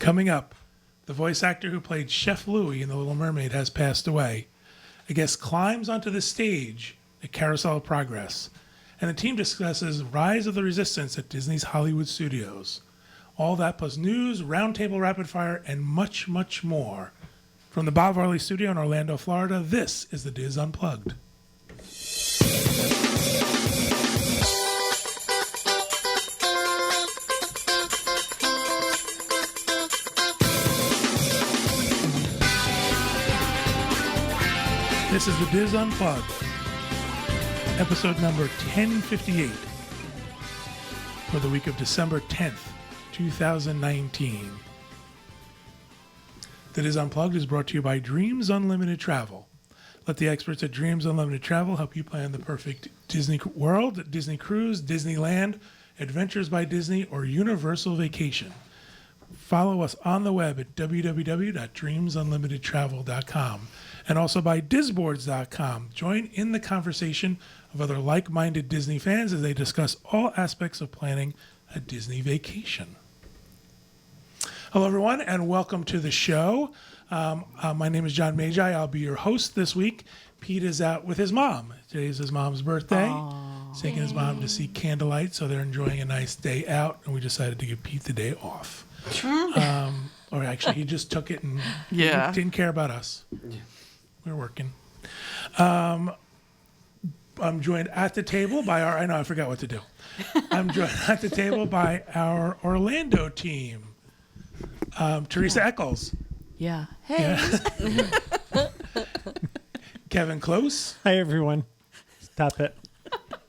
Coming up, the voice actor who played Chef Louie in The Little Mermaid has passed away. A guest climbs onto the stage at Carousel of Progress, and the team discusses Rise of the Resistance at Disney's Hollywood Studios. All that plus news, roundtable rapid fire, and much, much more. From the Bob Varley Studio in Orlando, Florida, this is the Diz Unplugged. This is the Diz Unplugged, episode number 1058 for the week of December 10th, 2019. The Diz Unplugged is brought to you by Dreams Unlimited Travel. Let the experts at Dreams Unlimited Travel help you plan the perfect Disney World, Disney Cruise, Disneyland, Adventures by Disney, or Universal Vacation. Follow us on the web at www.dreamsunlimitedtravel.com and also by Dizboards.com. Join in the conversation of other like-minded Disney fans as they discuss all aspects of planning a Disney vacation. Hello, everyone, and welcome to the show. My name is John Magi. I'll be your host this week. Pete is out with his mom. Today's his mom's birthday. He's taking his mom to see Candlelight, so they're enjoying a nice day out, and we decided to give Pete the day off. Or actually, he just took it and didn't care about us. We're working. I'm joined at the table by I know, I forgot what to do. I'm joined at the table by our Orlando team. Teresa Eccles. Yeah. Hey. Yeah. Kevin Close. Hi, everyone. Stop it.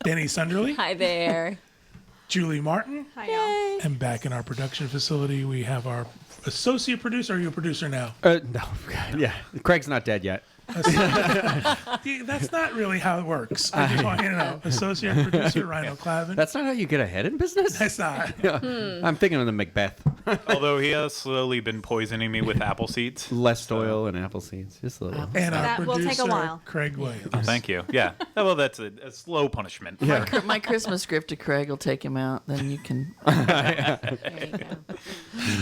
Denny Sunderly. Hi there. Julie Martin. Hi, y'all. And back in our production facility, we have our associate producer. Are you a producer now? No. Yeah. Craig's not dead yet. That's not really how it works. I just want you to know. Associate producer Rhino Clavin. That's not how you get ahead in business? That's not. I'm thinking of the Macbeth. Although he has slowly been poisoning me with apple seeds. Less oil and apple seeds. Just a little. And our That will producer, take a while. Craig Williams. Oh, thank you. Yeah. Well, that's a slow punishment. Yeah. My Christmas gift to Craig will take him out. Then you can. There you go.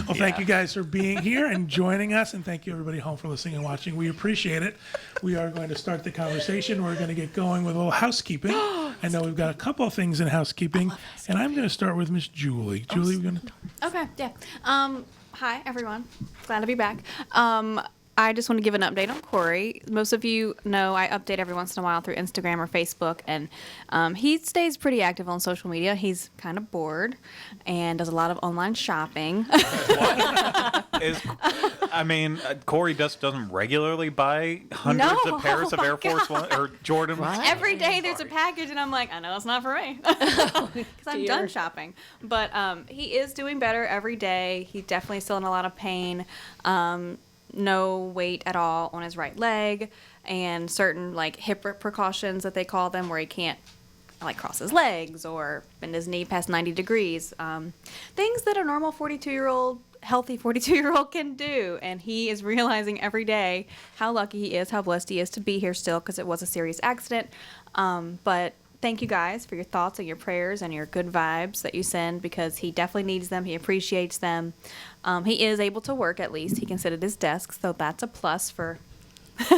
Well, thank you guys for being here and joining us, and thank you everybody home for listening and watching. We appreciate it. We are going to start the conversation. We're going to get going with a little housekeeping. I know we've got a couple of things in housekeeping, and I'm going to start with Miss Julie. Julie, we're going to. Okay, yeah. Hi, everyone. Glad to be back. I just want to give an update on Corey. Most of you know I update every once in a while through Instagram or Facebook, and he stays pretty active on social media. He's kind of bored and does a lot of online shopping. Corey doesn't regularly buy hundreds of pairs of Air Force One or Jordan. Every day there's a package, and I'm like, I know it's not for me because I'm done shopping. But he is doing better every day. He's definitely still in a lot of pain. No weight at all on his right leg, and certain like hip precautions that they call them, where he can't like cross his legs or bend his knee past 90 degrees. Things that a normal 42-year-old, healthy 42-year-old can do. And he is realizing every day how lucky he is, how blessed he is to be here still, because it was a serious accident. But thank you guys for your thoughts and your prayers and your good vibes that you send, because he definitely needs them. He appreciates them. He is able to work, at least. He can sit at his desk, so that's a plus for It's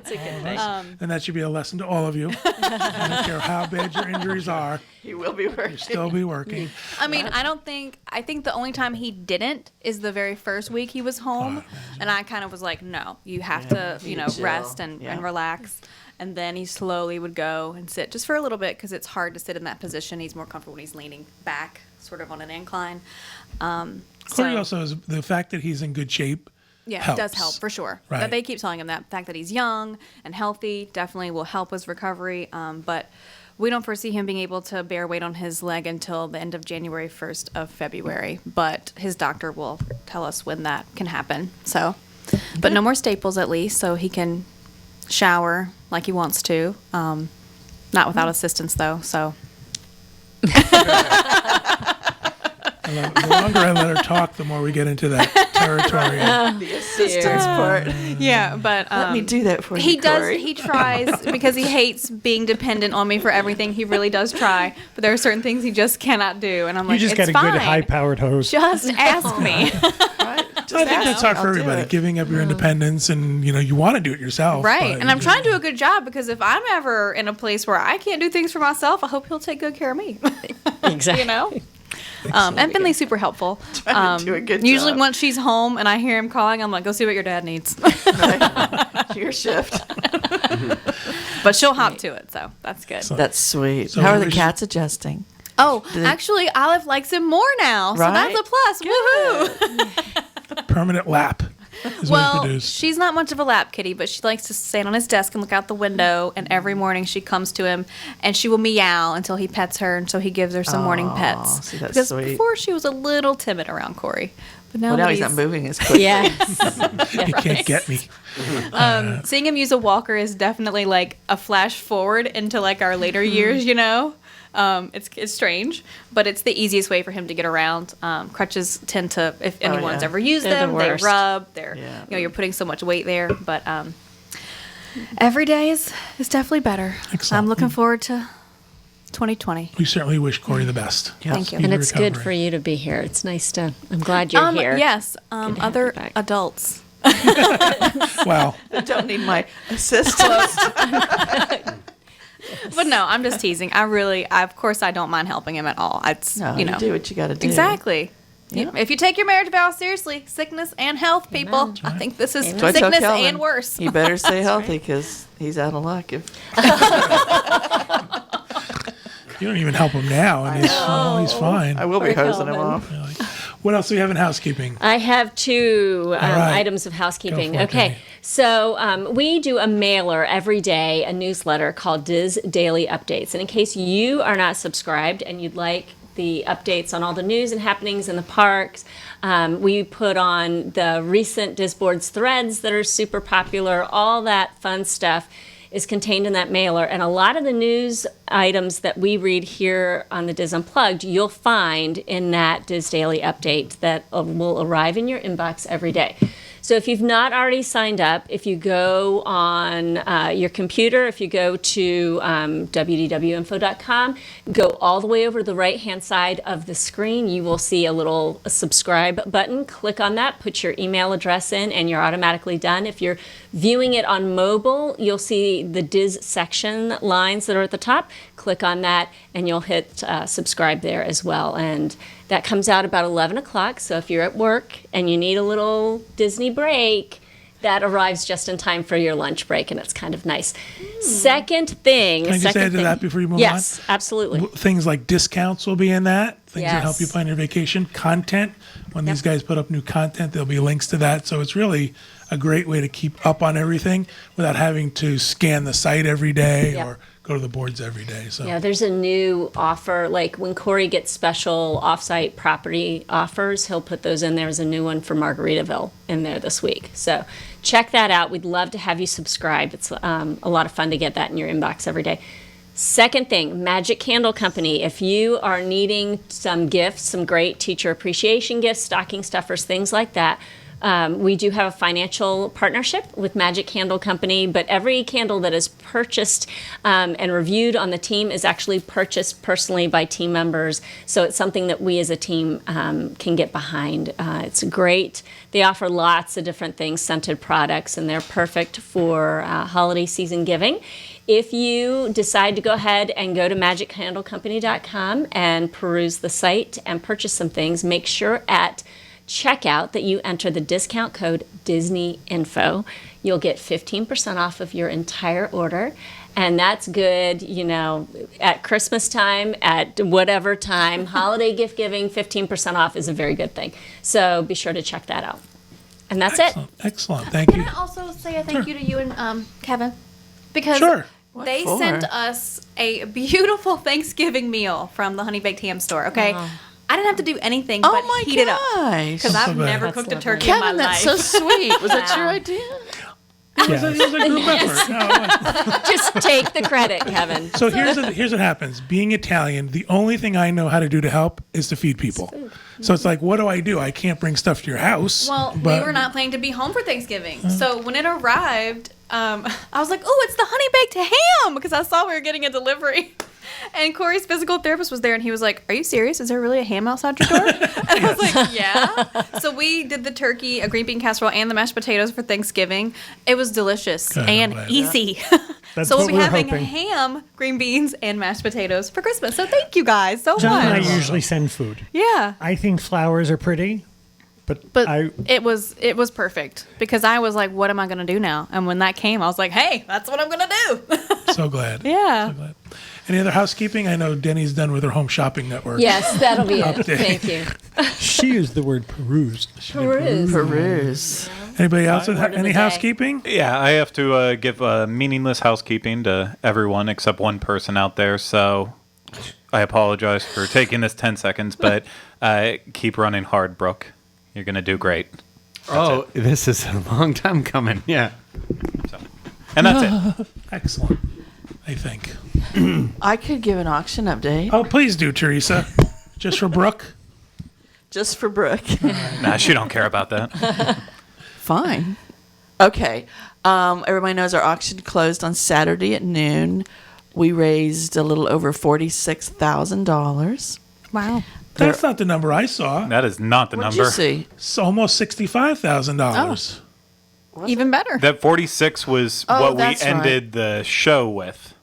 a good thing. And that should be a lesson to all of you. I don't care how bad your injuries are. He will be working. You'll still be working. I mean, I think the only time he didn't is the very first week he was home. And I kind of was like, no, you have to, chill. rest and relax. And then he slowly would go and sit just for a little bit, because it's hard to sit in that position. He's more comfortable when he's leaning back, sort of on an incline. Corey also is the fact that he's in good shape. Yeah, helps. it does help for sure. Right. But they keep telling him that the fact that he's young and healthy definitely will help his recovery. But we don't foresee him being able to bear weight on his leg until the end of January, 1st of February. But his doctor will tell us when that can happen. So, but no more staples at least, so he can shower like he wants to. Not without assistance though. So. The longer I let her talk, the more we get into that. territory. The assistance part. Yeah, but Let me do that for he you, does. Corey. He tries because he hates being dependent on me for everything. He really does try, but there are certain things he just cannot do, and I'm You like, just it's got a fine. good high-powered hose. Just ask me. Right? Just I think ask. that's hard for I'll do everybody, it. giving up your independence, and you want to do it yourself, Right, but and I'm you trying to do a good job because if I'm ever in a place where I can't do things for myself, I hope he'll take good care of me. Exactly. And Finley's super helpful. Trying to do a good Usually, job. once she's home and I hear him calling, I'm like, "Go see what your dad needs." Your shift. But she'll hop to it, so that's good. That's sweet. So How are we the should- cats adjusting? Oh, actually, Olive likes him more now, so Right? that's a plus. Woohoo! permanent lap is what he Well, produced. she's not much of a lap kitty, but she likes to stand on his desk and look out the window. And every morning she comes to him and she will meow until he pets her, and so he gives her some morning pets. see, that's because sweet. before she was a little timid around Corey, but now, Well, now that he's not moving as quick. Yes. He can't get me. seeing him use a walker is definitely like a flash forward into like our later years. It's strange, but it's the easiest way for him to get around. Crutches tend to, if anyone's yeah. ever used They're the them, they worst. rub. They're Yeah. you're putting so much weight there. But every day is definitely better. Excellent. I'm looking forward to 2020. We certainly wish Corey the best. Thank you. Speedy And it's good recovery. for you to be here. It's nice to. I'm glad you're here. Yes, Good to have you other back. adults. Wow. I don't need my assistance. But no, I'm just teasing. Of course, I don't mind helping him at all. It's No, you know, do what you got to do. exactly. Yeah. If you take your marriage vow seriously, sickness and health, people, I think this is So I tell sickness Calvin, and worse. You better stay healthy because he's out of luck. If You don't even help him now, and he's fine. I will be Poor hosing him Calvin. off. What else do we have in housekeeping? I have two right. items of housekeeping. Go for it, Okay. Penny. So we do a mailer every day, a newsletter called Diz Daily Updates. And in case you are not subscribed and you'd like the updates on all the news and happenings in the parks, we put on the recent Disboards threads that are super popular, all that fun stuff is contained in that mailer. And a lot of the news items that we read here on the Diz Unplugged, you'll find in that Diz Daily Update that will arrive in your inbox every day. So if you've not already signed up, if you go on your computer, if you go to wdwinfo.com, go all the way over to the right-hand side of the screen, you will see a little subscribe button. Click on that, put your email address in, and you're automatically done. If you're viewing it on mobile, you'll see the Diz section lines that are at the top. Click on that, and you'll hit subscribe there as well. And that comes out about 11 o'clock, so if you're at work and you need a little Disney break, that arrives just in time for your lunch break, and it's kind of nice. Second thing. Can I just second add to thing- that before you move on? Yes, absolutely. Things like discounts will be in that. Things that help you Yes. plan your vacation. Content. When these guys put up new content, there'll be links to that. So it's really a great way to keep up on everything without having to scan the site every day Yep. or go to the boards every day. So Yeah, there's a new offer. Like when Corey gets special offsite property offers, he'll put those in. There's a new one for Margaritaville in there this week. So check that out. We'd love to have you subscribe. It's a lot of fun to get that in your inbox every day. Second thing, Magic Candle Company. If you are needing some gifts, some great teacher appreciation gifts, stocking stuffers, things like that, we do have a financial partnership with Magic Candle Company, but every candle that is purchased and reviewed on the team is actually purchased personally by team members. So it's something that we as a team can get behind. It's great. They offer lots of different things, scented products, and they're perfect for holiday season giving. If you decide to go ahead and go to magiccandlecompany.com and peruse the site and purchase some things, make sure at checkout that you enter the discount code DisneyInfo. You'll get 15% off of your entire order. And that's good, at Christmas time, at whatever time, holiday gift giving, 15% off is a very good thing. So be sure to check that out. And that's it. Excellent. Thank Can you. I also say a thank you to you and Kevin? Because Sure. they for? sent us a beautiful Thanksgiving meal from the Honey Baked Ham store, okay? I didn't have to do anything but Oh my heat it up. gosh. Because That's I've so bad. never That's cooked a lovely. turkey in my Kevin, life. that's so sweet. Was that your idea? I It was a group effort. No, it wasn't. Just take the credit, Kevin. So here's what happens. Being Italian, the only thing I know how to do to help is to feed people. So it's like, what do? I can't bring stuff to your house. Well, but we were not planning to be home for Thanksgiving. So when it arrived, I was like, oh, it's the honey baked ham, because I saw we were getting a delivery. And Corey's physical therapist was there, and he was like, are you serious? Is there really a ham outside your door? And I was like, yeah. So we did the turkey, a green bean casserole, and the mashed potatoes for Thanksgiving. It was delicious Good, I'm and glad. easy. That's So we'll what be we're having hoping. ham, green beans, and mashed potatoes for Christmas. So thank you guys so John and I much. usually send food. Yeah. I think flowers are pretty, but It was perfect, because I was like, what am I going to do now? And when that came, I was like, hey, that's what I'm going to do. So glad. Yeah. So glad. Any other housekeeping? I know Denny's done with her home shopping network. Yes, that'll be it. Update. Thank you. she used the word peruse. Peruse. Anybody else with Word of the any day. housekeeping? Yeah, I have to give meaningless housekeeping to everyone except one person out there. So I apologize for taking this 10 seconds, but keep running hard, Brooke. You're going to do great. This is a long time coming. Yeah. So, and that's it. Excellent, I think. I could give an auction update Oh, please do, Teresa. Just for Brooke. just for Brooke. Nah, she don't care about that. Fine. Okay. Everybody knows our auction closed on Saturday at noon. We raised a little over $46,000. Wow. That's not the number I saw. That is not the What did number. you see? It's almost $65,000. Even better. That 46 was Oh, what we that's right. ended the show with.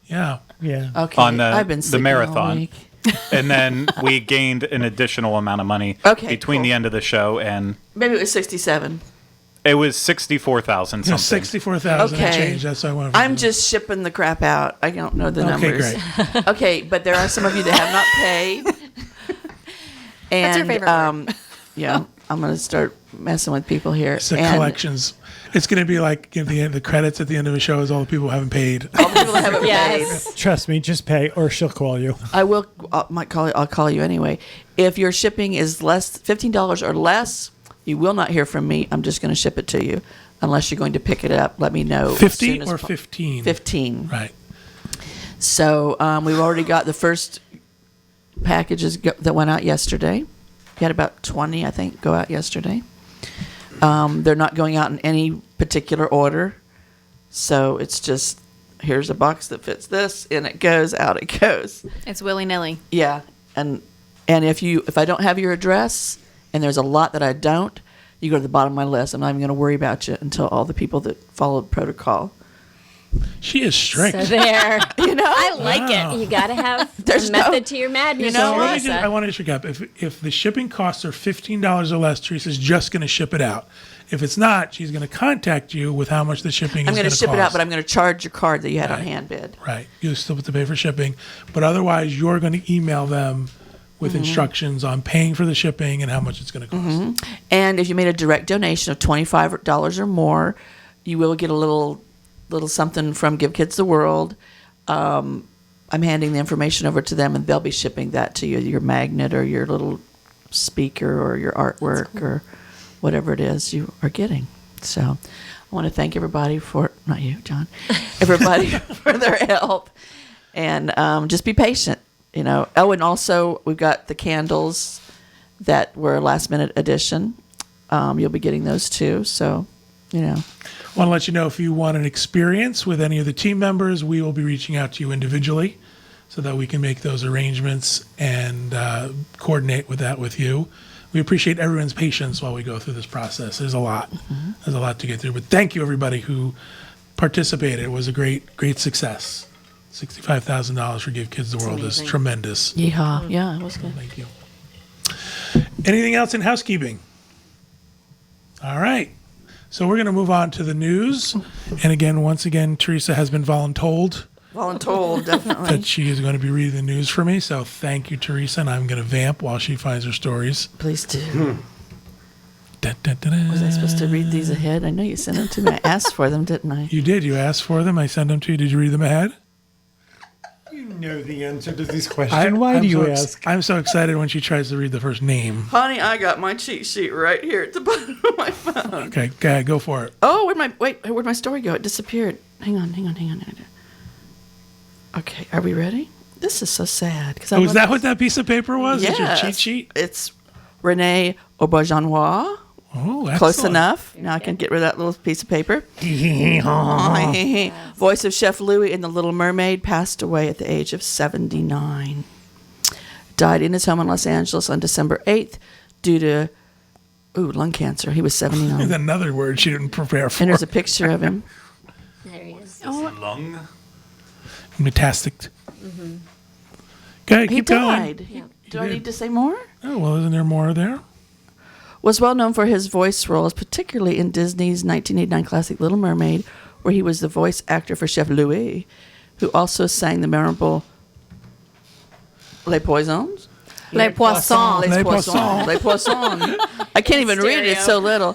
Yeah. Yeah. Okay. On the- I've been the sleeping all marathon. week. And then we gained an additional amount of money Okay, between cool. the end of the show and Maybe it was 67. it was 64,000 No, something. 64,000 and Okay. change. That's what I want. I'm just shipping the crap out. I don't know the Okay, numbers. great. Okay, but there are some of you that have not paid. And, That's your favorite word. yeah, I'm going to start messing with people here. It's the And collections. It's going to be like at the end, the credits at the end of the show is all the people who haven't paid. all the people that haven't paid. Yes. Trust me, just pay or she'll call you. I'll call you anyway. If your shipping is less $15 or less, you will not hear from me. I'm just going to ship it to you, unless you're going to pick it up. Let me know. as 50 soon as or po- 15? 15. Right. So we've already got the first packages that went out yesterday. We had about 20, I think, go out yesterday. They're not going out in any particular order. So it's just, here's a box that fits this, and it goes, out it goes. It's willy-nilly. Yeah, and if I don't have your address, and there's a lot that I don't, you go to the bottom of my list. I'm not even going to worry about you until all the people that followed protocol. She is strict. So there. You know, I like Wow. it. You got to have There's a no- method to your madness. You know So what? Teresa. I want to just recap. If the shipping costs are $15 or less, Teresa's just going to ship it out. If it's not, she's going to contact you with how much the shipping I'm is going going to to ship it out, cost. but I'm going to charge your card that you had on Right. hand bid. Right. You still have to pay for shipping, but otherwise you're going to email them with Mm-hmm. instructions on paying for the shipping and how much it's going to cost. And if you made a direct donation of $25 or more, you will get a little something from Give Kids the World. I'm handing the information over to them, and they'll be shipping that to you, your magnet or your little speaker or your artwork or whatever it is you are getting. So I want to thank everybody for, not you, John, everybody for their help. And just be patient, you know. Oh, and also we've got the candles that were a last minute addition. You'll be getting those too. So, you know. Want to let you know if you want an experience with any of the team members, we will be reaching out to you individually so that we can make those arrangements and coordinate with that with you. We appreciate everyone's patience while we go through this process. There's a lot. There's a lot to get through. But thank you, everybody who participated. It was a great success. $65,000 for Give Kids the World is tremendous. Yeehaw. Yeah, it was good. Thank you. Anything else in housekeeping? All right. So we're going to move on to the news. And again, once again, Teresa has been voluntold Voluntold, definitely. that she is going to be reading the news for me. So thank you, Teresa. And I'm going to vamp while she finds her stories. Please do. Da, da, da, da. Was I supposed to read these ahead? I know you sent them to me. I asked for them, didn't I? You did. You asked for them. I sent them to you. Did you read them ahead? know the answer to this question. Why do you ask? I'm so excited when she tries to read the first name. Honey, I got my cheat sheet right here at the bottom of my phone. Okay, go ahead, go for it. Oh, where'd my story go? It disappeared. Hang on. Okay, are we ready? This is so sad. Oh, is that what that piece of paper was? Is your Yes. cheat sheet? It's René Auberjonois. Oh, excellent. Close enough. Now I can get rid of that little piece of paper. Voice of Chef Louis in The Little Mermaid, passed away at the age of 79. Died in his home in Los Angeles on December 8th due to lung cancer. He was 79. There's another word she didn't prepare for. And there's a picture of him. There he is. Lung. Metastic. Okay, He keep going. died. Do I need to say more? Oh, well, isn't there more there? Was well known for his voice roles, particularly in Disney's 1989 classic Little Mermaid, where he was the voice actor for Chef Louis, who also sang the memorable Les Poissons. Les Poissons. Les Poissons. Les Poissons. I can't even read it. It's so little.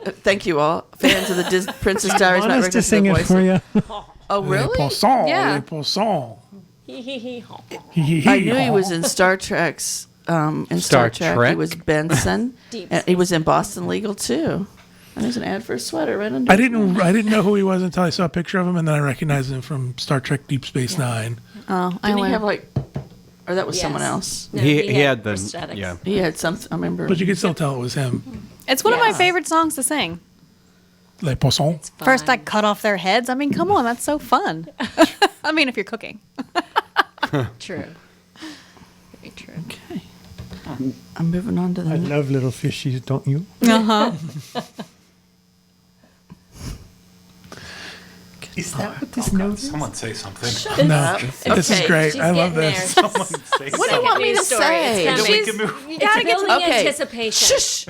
Thank you all. Fans of the Princess Diaries might Want us to recognize sing the it voice. for you? Oh, Les really? Poissons. Yeah. Les Poissons. I knew he was in Star Trek's. In Star Trek, he Trek? was Benson. Deep And he was in Boston Legal too. And there's an ad for a sweater right under. I didn't know who he was until I saw a picture of him, and then I recognized him from Star Trek Deep Space Nine. Oh, I Didn't he only have or that was someone Yes. else? No, He had the prosthetics. yeah. He had some. I remember. But you could still tell it was him. It's one of my Yeah. favorite songs to sing. Les Poissons. First, I cut off their heads. I mean, come on, that's so fun. I mean, if you're cooking. True. Very true. Okay. I'm moving on to the. I love little fishies, don't you? Uh huh. Is that what this note is? Someone say something. No, this is Okay, great. She's I love getting this. there. Someone say What do you want me to say? It's coming. She's- You gotta get building Okay. anticipation. Shush,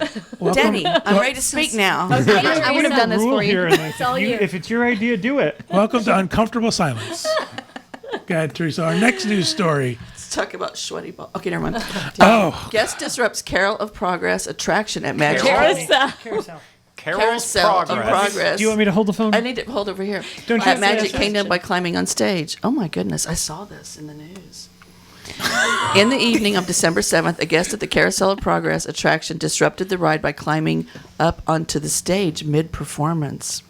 Denny. I'm ready to speak now. I would have done this Rule for you. here, and if, all you. if it's your idea, do it. Welcome to Uncomfortable Silence. Go ahead, Teresa. Our next news story. Let's talk about sweaty ball. Okay, never mind. Oh, Guest disrupts Carol of Progress attraction at Magic Carousel. Carol's Carousel of Progress. Progress. Do you want me to hold the phone? I need to hold over here. Don't you At Magic say that? Kingdom by climbing on stage. Oh my goodness, I saw this in the news. In the evening of December 7th, a guest at the Carousel of Progress attraction disrupted the ride by climbing up onto the stage mid-performance.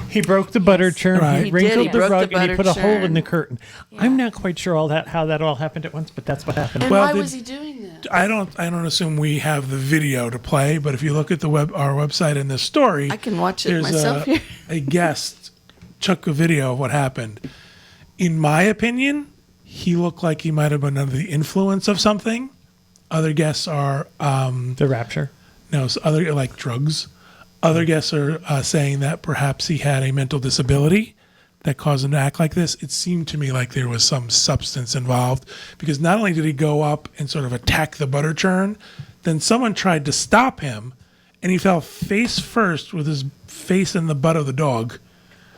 He broke the butter churn. Right. He He wrinkled did. He the broke the rug, and he butter put a hole in churn. the curtain. I'm not quite sure how that all happened at once, but that's what happened. And Well, why did- was he doing that? I don't assume we have the video to play, but if you look at our website in this story, I can watch it there's myself here. a guest took a video of what happened. In my opinion, he looked like he might have been under the influence of something. Other guests are The rapture. other like drugs. Other guests are saying that perhaps he had a mental disability that caused him to act like this. It seemed to me like there was some substance involved because not only did he go up and sort of attack the butter churn, then someone tried to stop him and he fell face first with his face in the butt of the dog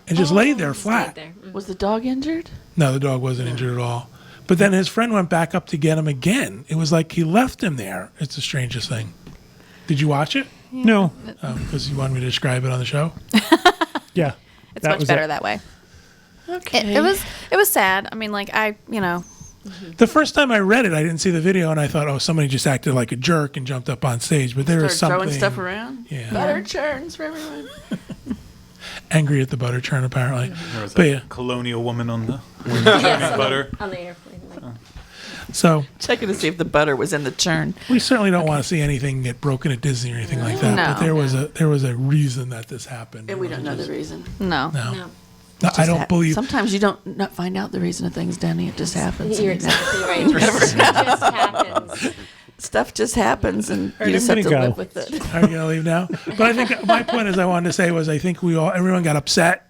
and just laid there flat. Right there. Was the dog injured? No, the dog wasn't injured at all. But then his friend went back up to get him again. It was like he left him there. It's the strangest thing. Did you watch it? No. Because you wanted me to describe it on the show? Yeah. It's that much was better it. that way. Okay. It was sad. I mean, like The first time I read it, I didn't see the video, and I thought, oh, somebody just acted like a jerk and jumped up on stage. But there was Started something throwing stuff around. Yeah. Butter churns for everyone. angry at the butter churn, apparently. There was But a yeah, colonial woman on the butter. On the airplane. so Checking to see if the butter was in the churn. we certainly don't want to see anything get broken at Disney or anything like that. No. But there was a reason that this happened. And we don't know the reason. no. No. No. No, I don't believe. Sometimes you don't not find out the reason of things, Danny. It just happens. You're exactly right. It just happens. Stuff just happens, and right, you just I'm have to gonna go. live with it. Are you gonna leave now? But I think my point, as I wanted to say, was I think everyone got upset.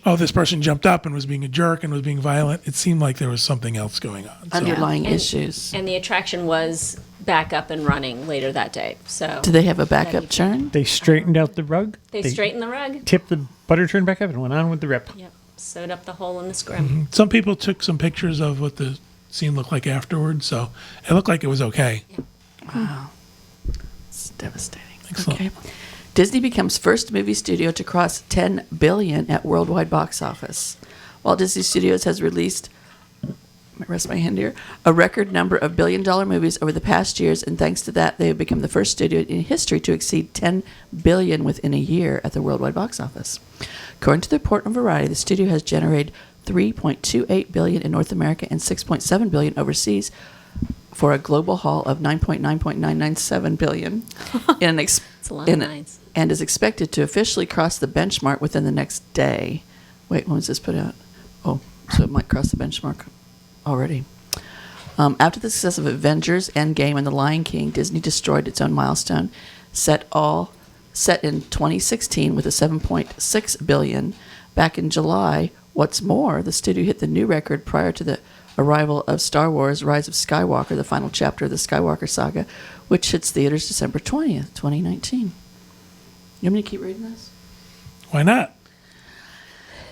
Oh, this person jumped up and was being a jerk and was being violent. It seemed like there was something else going on. So. Underlying issues. And the attraction was back up and running later that day. So Do they have a backup churn? They straightened out the rug. they straightened the rug. Tipped the butter churn back up and went on with the rip. Yep. Sewed up the hole in the scrim. Some people took some pictures of what the scene looked like afterwards, so it looked like it was okay. Wow. It's devastating. Excellent. Okay. Disney becomes first movie studio to cross $10 billion at worldwide box office. Walt Disney Studios has released, rest my hand here, a record number of billion-dollar movies over the past years, and thanks to that, they have become the first studio in history to exceed $10 billion within a year at the worldwide box office. According to the report on Variety, the studio has generated $3.28 billion in North America and $6.7 billion overseas, for a global haul of $9.997 billion, It's a lot of nines. and is expected to officially cross the benchmark within the next day. Wait, when was this put out? Oh, so it might cross the benchmark already. After the success of Avengers, Endgame, and The Lion King, Disney destroyed its own milestone, set in 2016 with a $7.6 billion. Back in July, what's more, the studio hit the new record prior to the arrival of Star Wars: Rise of Skywalker, the final chapter of the Skywalker saga, which hits theaters December 20th, 2019. You want me to keep reading this? Why not?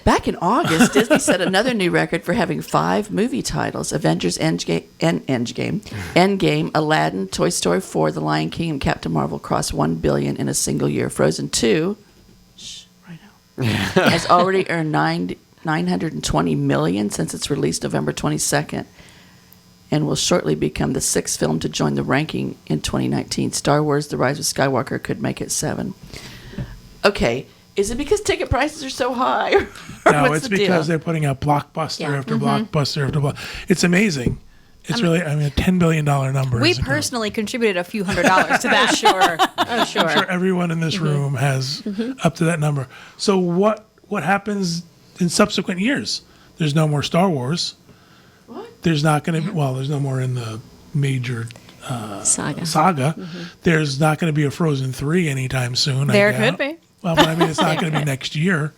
Back in August, Disney set another new record for having 5 movie titles: Avengers Endgame, Aladdin, Toy Story 4, The Lion King, and Captain Marvel crossed $1 billion in a single year. Frozen 2, right now, has already earned $920 million since its release November 22nd, and will shortly become the 6th film to join the ranking in 2019. Star Wars: The Rise of Skywalker could make it 7. Okay, is it because ticket prices are so high? Or No, what's it's the because deal? they're putting out blockbuster Yeah. after blockbuster after blockbuster. It's amazing. It's really, I mean, a $10 billion number. We is incredible. personally contributed a few $100s to that. Sure. Oh, sure. I'm sure everyone in this room has up to that number. So what happens in subsequent years? There's no more Star Wars. What? There's not going to be, well, there's no more in the major Saga. There's not going to be a Frozen 3 anytime soon. I There doubt. could be. Well, but I mean, it's not going to be next year.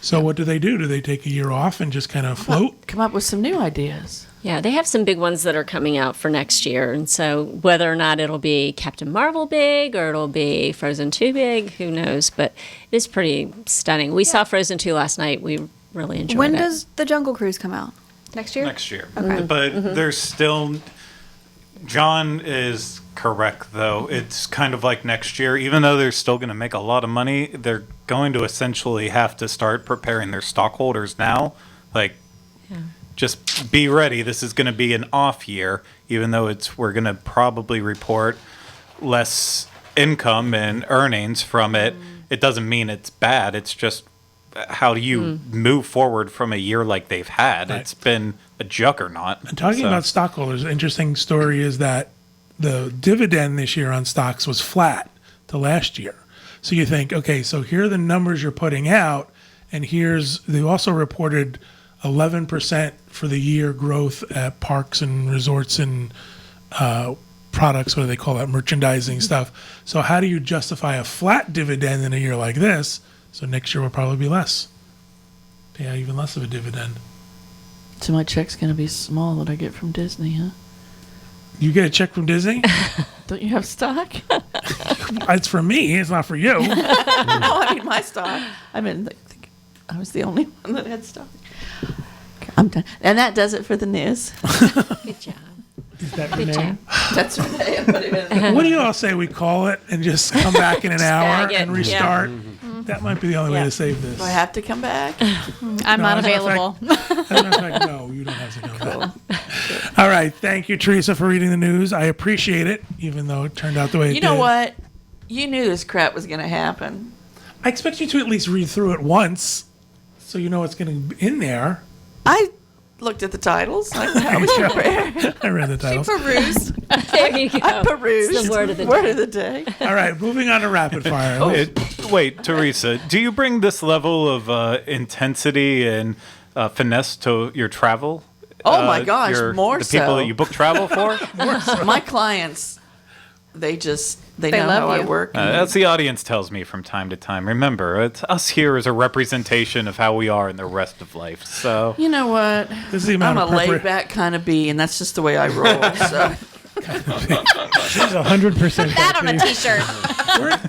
So what do? Do they take a year off and just kind of float? Come up with some new ideas. Yeah, they have some big ones that are coming out for next year. And so whether or not it'll be Captain Marvel big or it'll be Frozen 2 big, who knows? But it is pretty stunning. We saw Frozen 2 last night. We really enjoyed it. When does the Jungle Cruise come out? Next year? Next year. Okay. But there's still. John is correct, though. It's kind of like next year. Even though they're still going to make a lot of money, they're going to essentially have to start preparing their stockholders now. Like, just be ready. This is going to be an off year, even though we're going to probably report less income and earnings from it. It doesn't mean it's bad. It's just how do you move forward from a year like they've had? Right. It's been a juggernaut. And talking So- about stockholders, an interesting story is that the dividend this year on stocks was flat to last year. So you think, okay, so here are the numbers you're putting out, and they also reported 11% for the year growth at parks and resorts and products, what do they call that, merchandising stuff. So how do you justify a flat dividend in a year like this? So next year will probably be less. Yeah, even less of a dividend. So my check's going to be small that I get from Disney, huh? You get a check from Disney? Don't you have stock? It's for me. It's not for you. No, I mean my stock. I mean, I was the only one that had stock. Okay, I'm done. And that does it for the news. Good job. Is that Good Renee? job. That's Renee. I'm putting it in. What do you all say we call it and just come back in an hour bag it, and yeah. restart? That might be the only way Yeah. to save this. Do I have to come back? I'm not as a matter of available. As a matter of fact, no, you don't have to come back. All right. Thank you, Teresa, for reading the news. I appreciate it, even though it turned out the way it did. You know what? You knew this crap was going to happen. I expect you to at least read through it once so you know what's going to be in there. I looked at the titles. I was prepared. I read the titles. Peruse. There you go. I perused. It's the word of the Word day. of the day. All right. Moving on to rapid fire. Wait, Teresa, do you bring this level of intensity and finesse to your travel? Oh my gosh, more the people so. that you book travel for? My clients, they They know love how I you. work. That's the audience tells me from time to time. Remember, it's us here is a representation of how we are in the rest of life. So You know what? This is the I'm amount a of laid back kind of bee, and that's just the way I roll. So She's 100% That on a Becky. t-shirt.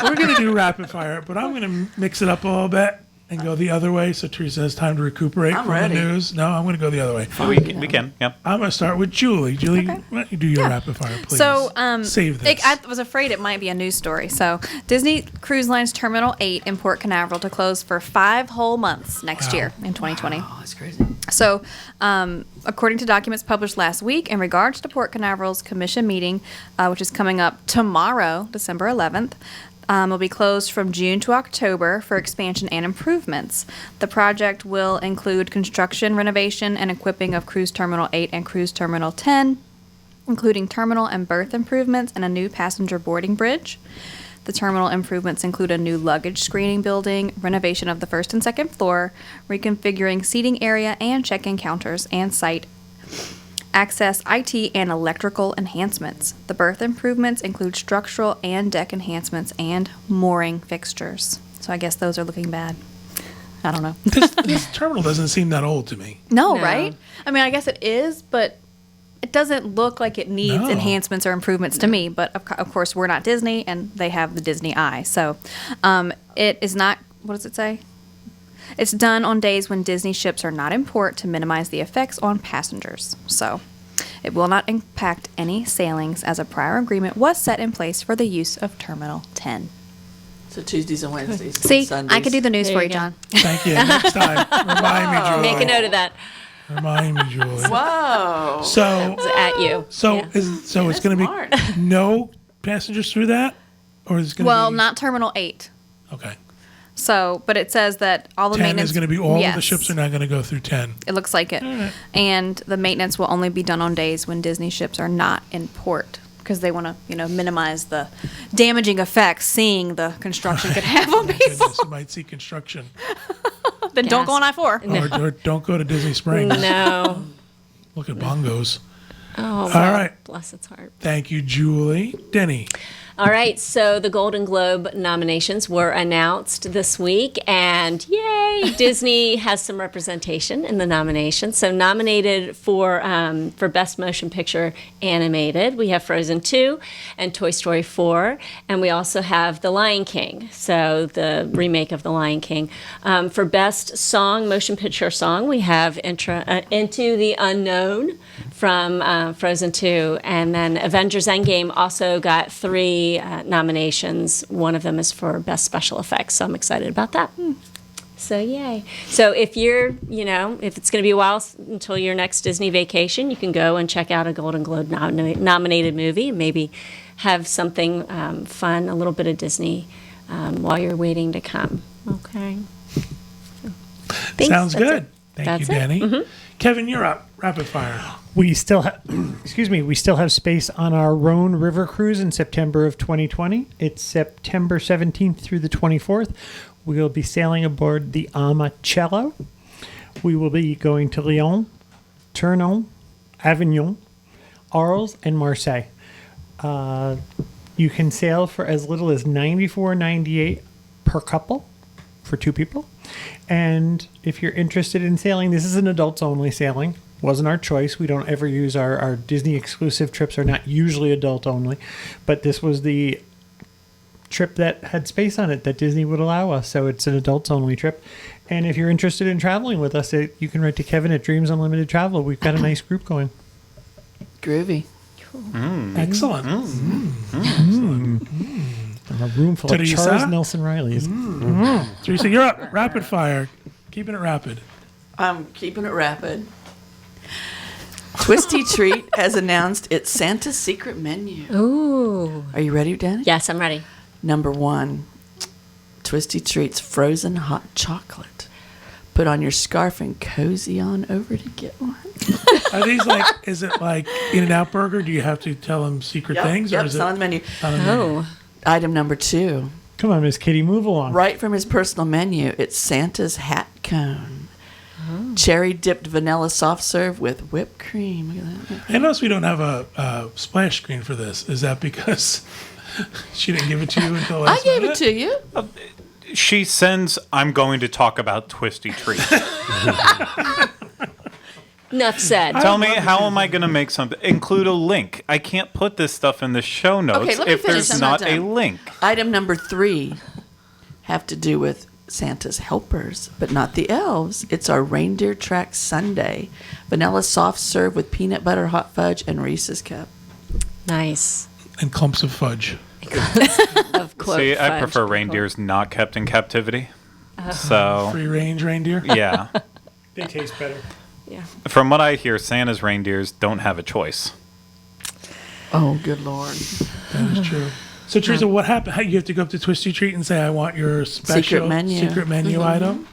We're going to do rapid fire, but I'm going to mix it up a little bit and go the other way so Teresa has time to recuperate I'm from ready. the news? No, I'm going to go the other way. We can. Yep. I'm going to start with Julie. Julie, Okay. why don't you do your Yeah. rapid fire, please? So, Save this. I was afraid it might be a news story. So, Disney Cruise Line's Terminal 8 in Port Canaveral to close for 5 whole months next year in 2020. Oh, that's crazy. So, according to documents published last week in regards to Port Canaveral's commission meeting, which is coming up tomorrow, December 11th, will be closed from June to October for expansion and improvements. The project will include construction, renovation, and equipping of Cruise Terminal 8 and Cruise Terminal 10, including terminal and berth improvements and a new passenger boarding bridge. The terminal improvements include a new luggage screening building, renovation of the first and second floor, reconfiguring seating area and check-in counters and site access, IT, and electrical enhancements. The berth improvements include structural and deck enhancements and mooring fixtures. So I guess those are looking bad. I don't know. This terminal doesn't seem that old to me. No, No. right? I mean, I guess it is, but it doesn't look like it needs No. enhancements or improvements to me. But of course, we're not Disney, and they have the Disney eye. So it is not, what does it say? It's done on days when Disney ships are not in port to minimize the effects on passengers. So it will not impact any sailings as a prior agreement was set in place for the use of Terminal 10. So Tuesdays and Wednesdays. and See, Sundays. I could do the news There for you you, go. John. Thank you. Next time, remind me, Julie. Make a note of that. Remind me, Julie. Whoa. So, It's at you. so Yeah. it's going to smart. be no passengers through that, or is it going to Well, be? not Terminal 8. Okay. So, but it says that all the 10 maintenance is going to be all of the Yes. ships are not going to go through 10. It looks like it. And the maintenance will only be done on days when Disney ships are not in port because they want to, minimize the damaging effects seeing the construction could have on people. Goodness, you might see construction. Then don't go on I-4. Or don't go to Disney Springs. No. Look at bongos. Oh, All well, right. bless its heart. Thank you, Julie. Denny. All right, so the Golden Globe nominations were announced this week, and yay, Disney has some representation in the nominations. So nominated for Best Motion Picture Animated, we have Frozen 2 and Toy Story 4, and we also have The Lion King, so the remake of The Lion King. For Best Song, Motion Picture Song, we have Into the Unknown from Frozen 2, and then Avengers Endgame also got 3 nominations. One of them is for Best Special Effects, so I'm excited about that. So yay. So if you're, if it's going to be a while until your next Disney vacation, you can go and check out a Golden Globe nominated movie and maybe have something fun, a little bit of Disney while you're waiting to come. Okay. Thanks. Sounds That's good. it. Thank That's you, it. Danny. Kevin, you're up. Rapid fire. We still have, we still have space on our Rhone River cruise in September of 2020. It's September 17th through the 24th. We will be sailing aboard the Amacello. We will be going to Lyon, Tournon, Avignon, Arles, and Marseille. You can sail for as little as $94.98 per couple for 2 people. And if you're interested in sailing, this is an adults only sailing. Wasn't our choice. We don't ever use our Disney exclusive trips are not usually adult only, but this was the trip that had space on it that Disney would allow us. So it's an adults only trip. And if you're interested in traveling with us, you can write to Kevin at Dreams Unlimited Travel. We've got a nice group going. Groovy. Excellent. A room full of Teresa? Charles Nelson Rileys. Teresa, you're up. Rapid fire. Keeping it rapid. I'm keeping it rapid. Twisty Treat has announced its Santa's secret menu. Ooh. Are you ready, Danny? Yes, I'm ready. Number 1, Twisty Treat's frozen hot chocolate. Put on your scarf and cozy on over to get one. Are these is it like In-N-Out Burger? Do you have to tell them secret things? Yep, or is it's it on the menu. on the menu? Oh. Item number 2, Come on, Miss Kitty, move along. right from his personal menu, it's Santa's hat cone. Cherry dipped vanilla soft serve with whipped cream. Look at that. I notice we don't have a splash screen for this. Is that because she didn't give it to you until I last gave minute? it to you. She sends, I'm going to talk about Twisty Treat. Enough said. Tell me, how am I going to make something? Include a link. I can't put this stuff in the show notes Okay, let me if finish. there's I'm not not a done. link. Item number 3 have to do with Santa's helpers, but not the elves. It's our Reindeer Track Sundae. Vanilla soft serve with peanut butter, hot fudge, and Reese's cup. Nice. And clumps of fudge. Of quote, See, I fudge, prefer quote. reindeers not kept in captivity. So, Free range reindeer. yeah. They taste better. Yeah. From what I hear, Santa's reindeers don't have a choice. Oh, good Lord. That is true. So, Teresa, what happened? How, you have to go up to Twisty Treat and say, I want your special Secret menu. item?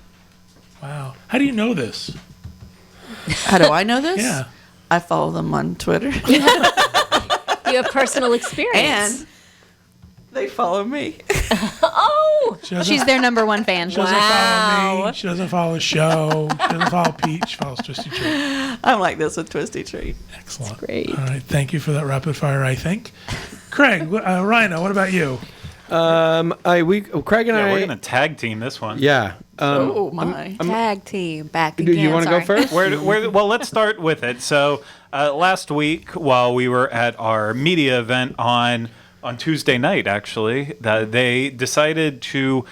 Wow. How do you know this? How do I know this? Yeah. I follow them on Twitter. You have personal experience. And they follow me. Oh, She doesn't, She's their number one fan. she doesn't follow Wow. me. She doesn't follow the show. She doesn't follow Pete. She follows Twisty Treat. I'm like this with Twisty Treat. Excellent. great. All right. Thank you for that rapid fire, I think. Craig, Rhino, what about you? Craig and Yeah, I. we're going to tag team this one. Yeah. Oh, my. Tag team back Do again. you want to go Sorry. first? Well, let's start with it. So, last week, while we were at our media event on Tuesday night, actually, they decided to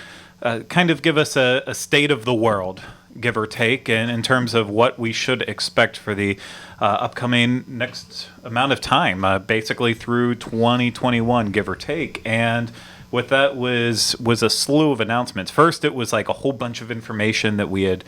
kind of give us a state of the world, give or take, and in terms of what we should expect for the upcoming next amount of time, basically through 2021, give or take. And with that was a slew of announcements. First, it was like a whole bunch of information that we had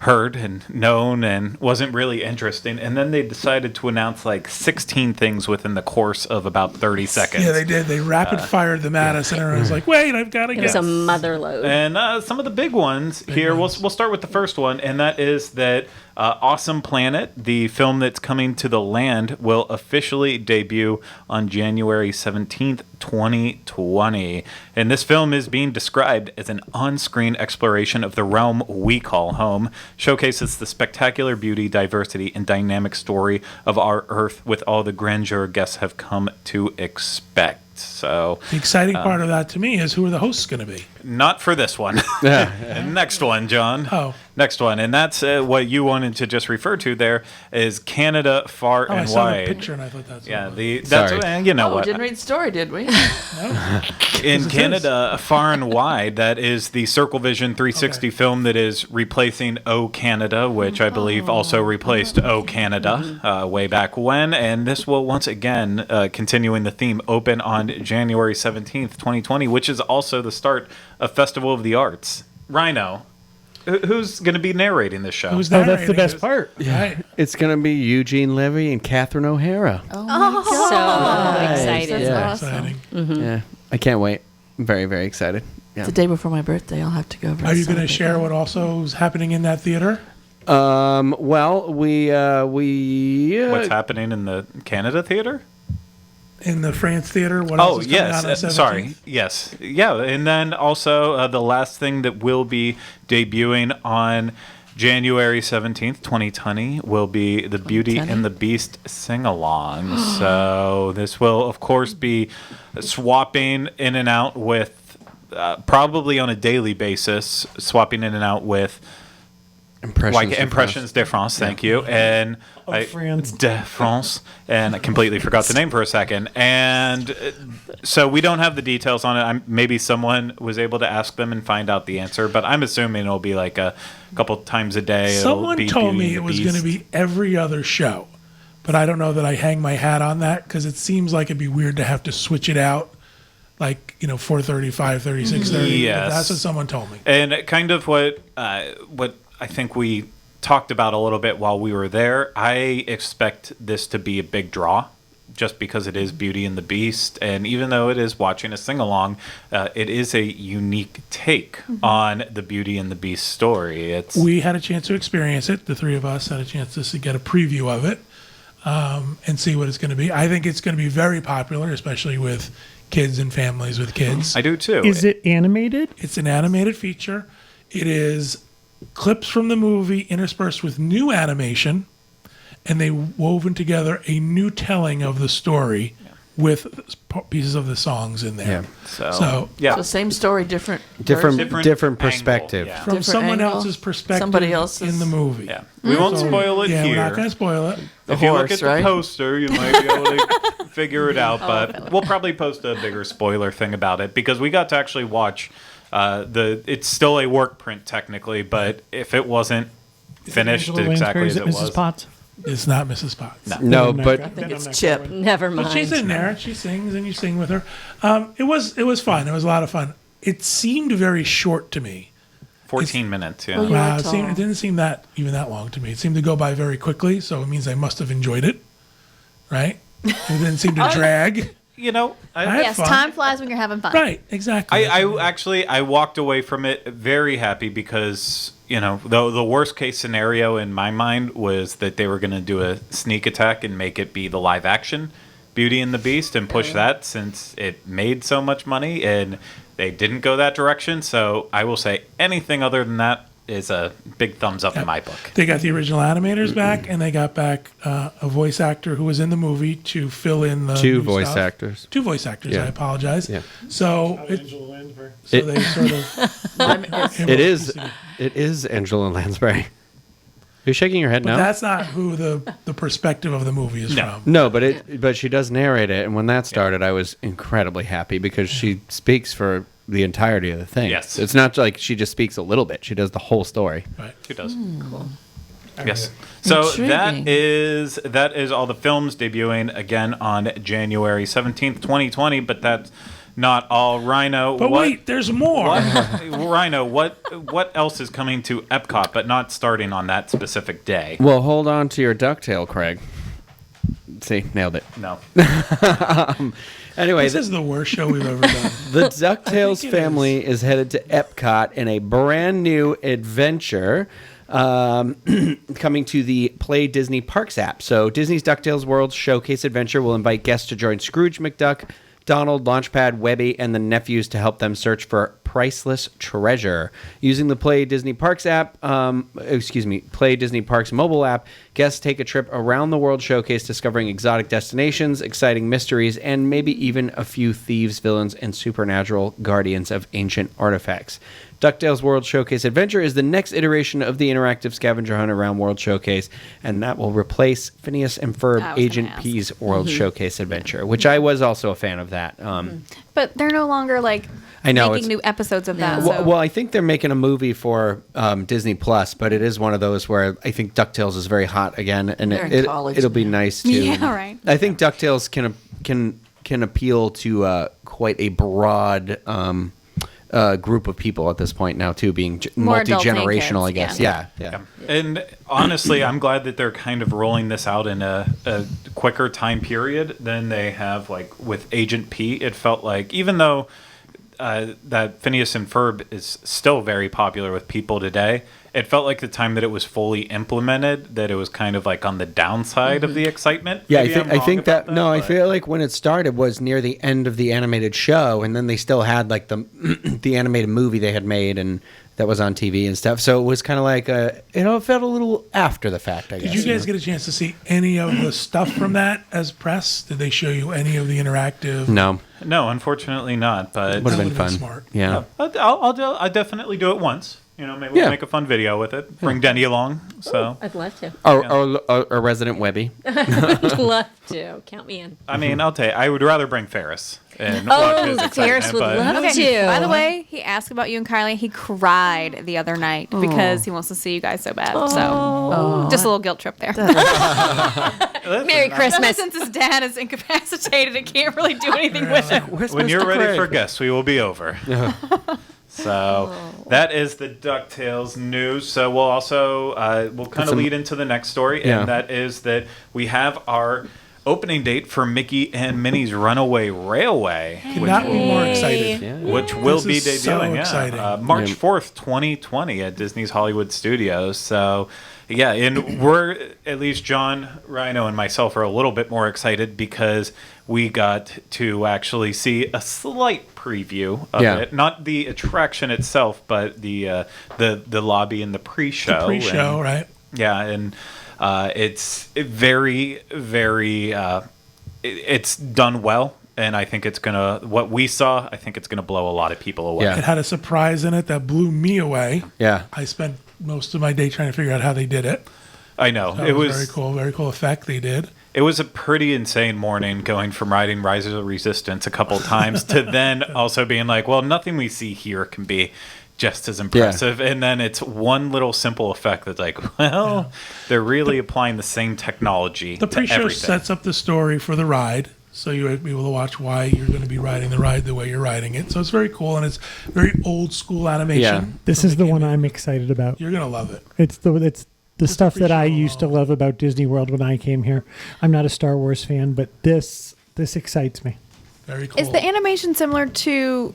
heard and known and wasn't really interesting. And then they decided to announce like 16 things within the course of about 30 seconds. Yeah, they did. They rapid fired them at us, and everyone was like, wait, I've got to It get was a mother load. And some of the big ones here, ones. We'll start with the first one, and that is that Awesome Planet, the film that's coming to the land, will officially debut on January 17th, 2020. And this film is being described as an on-screen exploration of the realm we call home, showcases the spectacular beauty, diversity, and dynamic story of our Earth with all the grandeur guests have come to expect. So, The exciting part of that to me is who are the hosts going to be? not for this one. Next one, John. Oh. Next one. And that's what you wanted to just refer to there is Canada Far Oh, I and saw the Wide. picture and I thought that's Yeah, what it was. that's you know Oh, what? didn't read the story, did we? In it Canada, Far and Wide, that is the Circle Vision 360 Okay. film that is replacing O Canada, which I believe also replaced O Canada way back when. And this will once again, continuing the theme, open on January 17th, 2020, which is also the start of Festival of the Arts. Rhino, who's going to be narrating this show? Who's Oh, that's the narrating best this? part. Right. It's going to be Eugene Levy and Catherine O'Hara. So excited. That's Yeah. awesome. Exciting. Yeah. I can't wait. I'm very, very excited. Yeah. The day before my birthday, I'll have to go over. Are and you going to celebrate share that. what also is happening in that theater? Well, we What's happening in the Canada theater? In the France theater? What else Oh, is coming yes. out on the 17th? Sorry. Yes. Yeah. And then also the last thing that will be debuting on January 17th, 2020 will be the Beauty 2020? and the Beast sing-along. So this will, of course, be swapping in and out with, probably on a daily basis, swapping in and out with like Impressions de France, thank you. And France. de France. And I completely forgot the name for a second. And so we don't have the details on it. Maybe someone was able to ask them and find out the answer, but I'm assuming it'll be like a couple times a day. It'll Someone be told Beauty me and it the was going to Beast. be every other show, but I don't know that I hang my hat on that because it seems like it'd be weird to have to switch it out, like 4:30, 5:30, 6:30. Yes. But that's what someone told me. And kind of what I think we talked about a little bit while we were there, I expect this to be a big draw just because it is Beauty and the Beast. And even though it is watching a sing-along, it is a unique take on the Beauty and the Beast story. We had a chance to experience it. The three of us had a chance to get a preview of it and see what it's going to be. I think it's going to be very popular, especially with kids and families with kids. I do too. Is it animated? It's an animated feature. It is clips from the movie interspersed with new animation, and they woven together a new telling of the story with pieces of the songs in there. Yeah. So yeah. So same story, different different Different perspective. angle, yeah. from Different someone angle, else's perspective somebody else's- in the movie. Yeah. We won't spoil it Yeah, here. we're not going to spoil it. The If you look horse, at right? the poster, you might be able to figure it out. But we'll probably post a bigger spoiler thing about it because we got to actually watch It's still a work print technically, but if it wasn't finished Angela exactly Lansbury, as is it it Mrs. was, Potts? It's not Mrs. Potts. No, Then but I'm I think it's not Chip. going. Never mind. But she's in there. She sings, and you sing with her. It was fun. It was a lot of fun. It seemed very short to me. 14 minutes. Yeah. Well, you- Wow, are it tall. didn't seem that long to me. It seemed to go by very quickly, so it means I must have enjoyed it, right? It didn't seem to drag. You know, I had Yes, fun. time flies when you're having fun. Right, exactly. I walked away from it very happy because, you know, the worst case scenario in my mind was that they were going to do a sneak attack and make it be the live action Beauty and the Beast and push that since it made so much money, and they didn't go that direction. So I will say anything other than that is a big thumbs up in my book. They got the original animators back, and they got back a voice actor who was in the movie to fill in the two new voice stuff. actors. Two voice actors. Yeah. I apologize. Yeah. So, Angela Lansbury. they sort of. It is Angela Lansbury. Are you shaking your head But now? that's not who the perspective of the movie is No. from. No, but she does narrate it, and when that started, I was incredibly happy because she speaks for the entirety of the thing. Yes. It's not like she just speaks a little bit; she does the whole story. Right. Who does? Cool. Yes. So Intriguing. that is all the films debuting again on January 17th, 2020, but that's not all. Rhino, But wait, there's more. Rhino, what else is coming to Epcot but not starting on that specific day? Well, hold on to your ducktail, Craig. See, nailed it. No. Anyway, This is the worst show we've ever done. the DuckTales think it family is headed to Epcot in a brand new adventure coming to the Play Disney Parks app. So Disney's DuckTales World Showcase Adventure will invite guests to join Scrooge McDuck, Donald, Launchpad, Webby, and the nephews to help them search for priceless treasure. Using the Play Disney Parks app, Play Disney Parks mobile app, guests take a trip around the World Showcase, discovering exotic destinations, exciting mysteries, and maybe even a few thieves, villains, and supernatural guardians of ancient artifacts. DuckTales World Showcase Adventure is the next iteration of the interactive scavenger hunt around World Showcase, and that will replace Phineas and Ferb I was Agent gonna ask. P's World Showcase Adventure, which I was also a fan of that. But they're no longer like I know, making it's- new episodes of that. Well, So. well, I think they're making a movie for Disney Plus, but it is one of those where I think DuckTales is very hot again, and They're in college it'll be now. nice to. Yeah, right. I think DuckTales can appeal to quite a broad group of people at this point now too, being More adults and multi-generational, I kids, guess. yeah. Yeah. And honestly, I'm glad that they're kind of rolling this out in a quicker time period than they have like with Agent P. It felt like, even though that Phineas and Ferb is still very popular with people today, it felt like the time that it was fully implemented, that it was kind of like on the downside of the excitement. Yeah, Maybe I'm I wrong think about that no, I but- feel like when it started was near the end of the animated show, and then they still had like the the animated movie they had made and that was on TV and stuff. So it was kind of like it felt a little after the fact, I guess. Did you guys get a chance to see any of the stuff from that as press? Did they show you any of the interactive? No, No, unfortunately not. But would have That been would've been fun. smart. Yeah. I'll definitely do it once. You know, maybe Yeah. we'll make a fun video with it. Bring Denny along. So I'd love to. Our resident Webby. I'd love to. Count me in. I mean, I'll tell you, I would rather bring Ferris and watch his Oh, Ferris excitement, would but- love Okay. to. By the way, he asked about you and Carly. He cried the other night because he wants to see you guys so bad. So just a little guilt trip there. Merry Christmas. Since his dad is incapacitated and can't really do anything with him. When you're ready for guests, we will be over. So that is the DuckTales news. So we'll also we'll kind of lead into the next story, Yeah. and that is that we have our opening date for Mickey and Minnie's Runaway Railway, Could not be more excited. Yeah. which will This be is so debuting exciting. March Yeah. 4th, 2020 at Disney's Hollywood Studios. So, yeah, and we're, at least John, Rhino, and myself are a little bit more excited because we got to actually see a slight preview of Yeah. it. Not the attraction itself, but the lobby and the pre-show. Pre-show, And- right? yeah, and it's very, very. It's done well, and I think it's gonna. What we saw, I think it's gonna blow a lot of people away. Yeah. It had a surprise in it that blew me away. Yeah. I spent most of my day trying to figure out how they did it. I know That it was was very cool effect they did. It was a pretty insane morning going from riding Rise of the Resistance a couple times to then also being like, well, nothing we see here can be just as impressive. And then it's one little simple effect that's like, well, they're really applying the same technology The to pre-show everything. sets up the story for the ride, so you'll be able to watch why you're going to be riding the ride the way you're riding it. So it's very cool, and it's very old school animation. Yeah. This is the one I'm excited about. You're going to love it. It's the stuff that I pre-show used to alone. love about Disney World when I came here. I'm not a Star Wars fan, but this excites me. Very cool. Is the animation similar to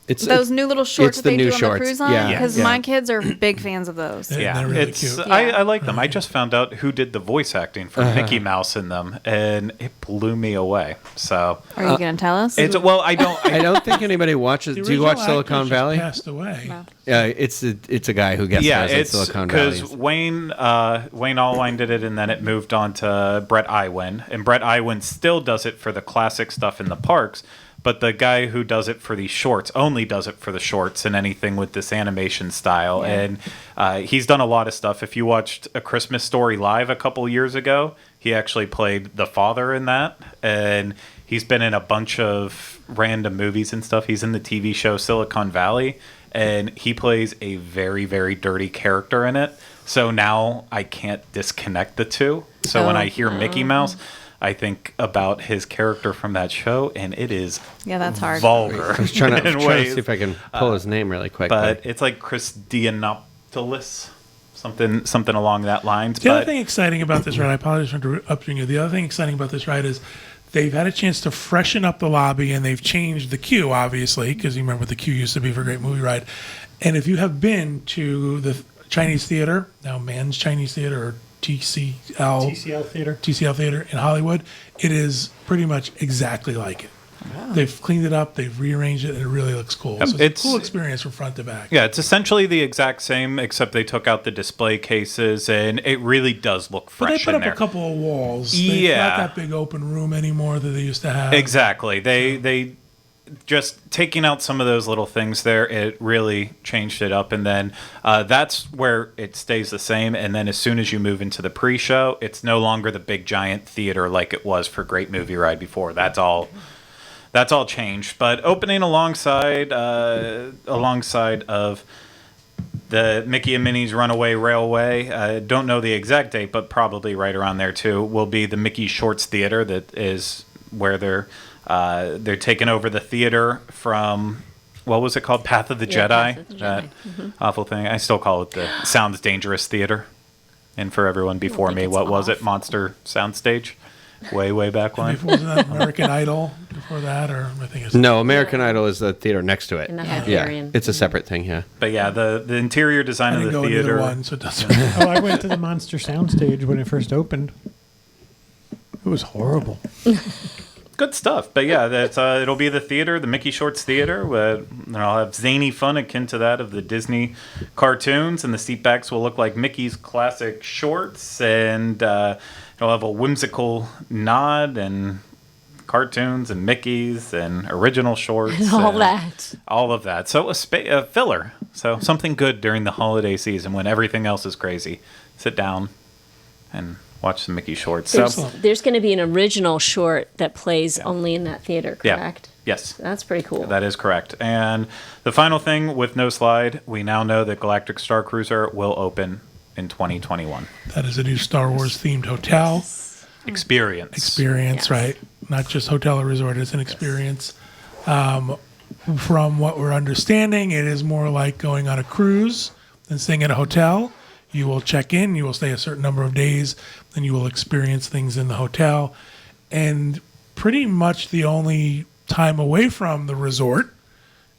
It's those new little shorts it's that the they new do on shorts. the cruise line? Yeah. Because Yeah. my kids are big fans of those. Yeah. Yeah, They're really it's cute. I like them. I just found out who did the voice acting for Mickey Mouse in them, and it blew me away. So Are you going to tell us? it's well, I don't. I don't think anybody watches. The Do you watch original Silicon actor just Valley? Passed away. No. Yeah, it's a guy who guest Yeah, stars in it's Silicon Valley. because Wayne Allwine did it, and then it moved on to Brett Iwan, and Brett Iwan still does it for the classic stuff in the parks. But the guy who does it for these shorts only does it for the shorts and anything with this animation style. And he's done a lot of stuff. If you watched A Christmas Story live a couple years ago, he actually played the father in that. And he's been in a bunch of random movies and stuff. He's in the TV show Silicon Valley, and he plays a very, very dirty character in it. So now I can't disconnect the two. So when I hear Mickey Mouse, I think about his character from that show, and it is Yeah, that's hard. vulgar. I was trying in to ways. see if I can pull his name really quick. But it's like Christianopoulos, something along that lines. The other But thing exciting about this ride, I apologize for interrupting you. The other thing exciting about this ride is they've had a chance to freshen up the lobby, and they've changed the queue, obviously, because you remember what the queue used to be for Great Movie Ride. And if you have been to the Chinese Theater, now Man's Chinese Theater, or TCL Theater. TCL Theater in Hollywood, it is pretty much exactly like it. They've cleaned it up, they've rearranged it, and it really looks cool. So it's it's- a cool experience from front to back. yeah, it's essentially the exact same, except they took out the display cases, and it really does look But they fresh put in up there. a couple of walls. They've Yeah. not that big open room anymore that they used to have. Exactly. They just taking out some of those little things there, it really changed it up. And then that's where it stays the same. And then as soon as you move into the pre-show, it's no longer the big giant theater like it was for Great Movie Ride before. That's all changed. But opening alongside of the Mickey and Minnie's Runaway Railway, don't know the exact date, but probably right around there too, will be the Mickey Shorts Theater. That is where they're taking over the theater from, what was it called? Path of the Yeah, Jedi. Path of the That Jedi. awful thing. I still call it the Sounds Dangerous Theater. And for everyone before think me, it's what was it? awful. Monster Soundstage? Way back when. Before, wasn't that American Idol before that? Or I think it's no, American Idol is the theater next to it. In the Yeah, Hyperion. it's a separate thing. Yeah. But yeah, the interior design I of didn't the go into either theater. one, so it doesn't. Oh, I went to the Monster Soundstage when it first opened. It was horrible. Good stuff. But yeah, that's it'll be the theater, the Mickey Shorts Theater. And I'll have zany fun akin to that of the Disney cartoons, and the seatbacks will look like Mickey's classic shorts, and it'll have a whimsical nod and cartoons and Mickey's and original shorts And all that. all of that. So a filler. So something good during the holiday season when everything else is crazy. Sit down and watch the Mickey shorts. So Excellent. There's going to be an original short that plays only in that theater, yeah, correct? yes. That's pretty cool. That is correct. And the final thing with no slide, we now know that Galactic Starcruiser will open in 2021. That is a new Star Wars themed hotel Experience. experience, Yes. right? Not just hotel or resort; it's an experience. From what we're understanding, it is more like going on a cruise than staying at a hotel. You will check in, you will stay a certain number of days, then you will experience things in the hotel. And pretty much the only time away from the resort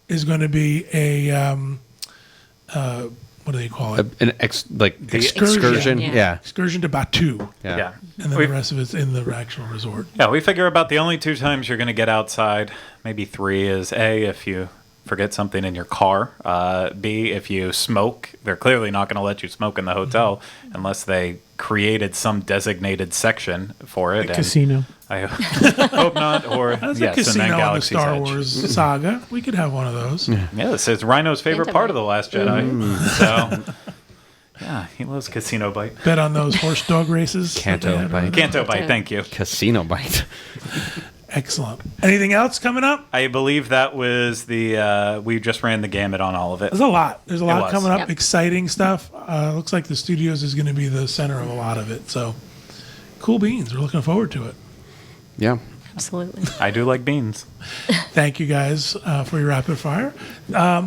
is going to be a, what do they call it? An excursion. Yeah. Yeah. Excursion to Batu. Yeah. And then We- the rest of it's in the actual resort. Yeah, we figure about the only 2 times you're going to get outside, maybe 3, is A, if you forget something in your car. B, if you smoke. They're clearly not going to let you smoke in the hotel unless they created some designated section for it. And Casino. I hope not. Or That's yes, a casino and then in the Galaxy's Star Edge. Wars saga. We could have one of those. Yeah, this is Rhino's favorite part of The Last Jedi. So, Yeah, he loves Casino Bite. Bet on those horse dog races. that Canto they had Bite. over there? Canto Bite, thank you. Casino Bite. Excellent. Anything else coming up? I believe that was the, we just ran the gamut on all of it. There's a lot. There's a lot was. coming up. Yep. Exciting stuff. Looks like the studios is going to be the center of a lot of it. So, cool beans. We're looking forward to it. Yeah. Absolutely. I do like beans. Thank you guys for your rapid fire.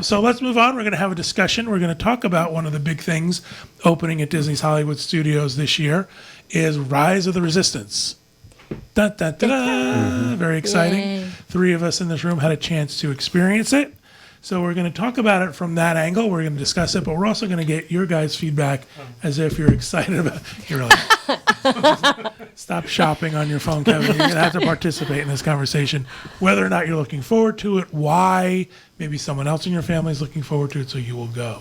So let's move on. We're going to have a discussion. We're going to talk about one of the big things opening at Disney's Hollywood Studios this year is Rise of the Resistance. Dun, dun, dun, dun. Very exciting. Yay. 3 of us in this room had a chance to experience it. So we're going to talk about it from that angle. We're going to discuss it, but we're also going to get your guys' feedback as if you're excited about it. You're like, stop shopping on your phone, Kevin. You're going to have to participate in this conversation, whether or not you're looking forward to it, why, maybe someone else in your family is looking forward to it, so you will go.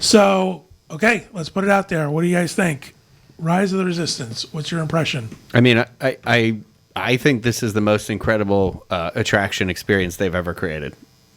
So, okay, let's put it out there. What do you guys think? Rise of the Resistance. What's your impression? I mean, I think this is the most incredible attraction experience they've ever created.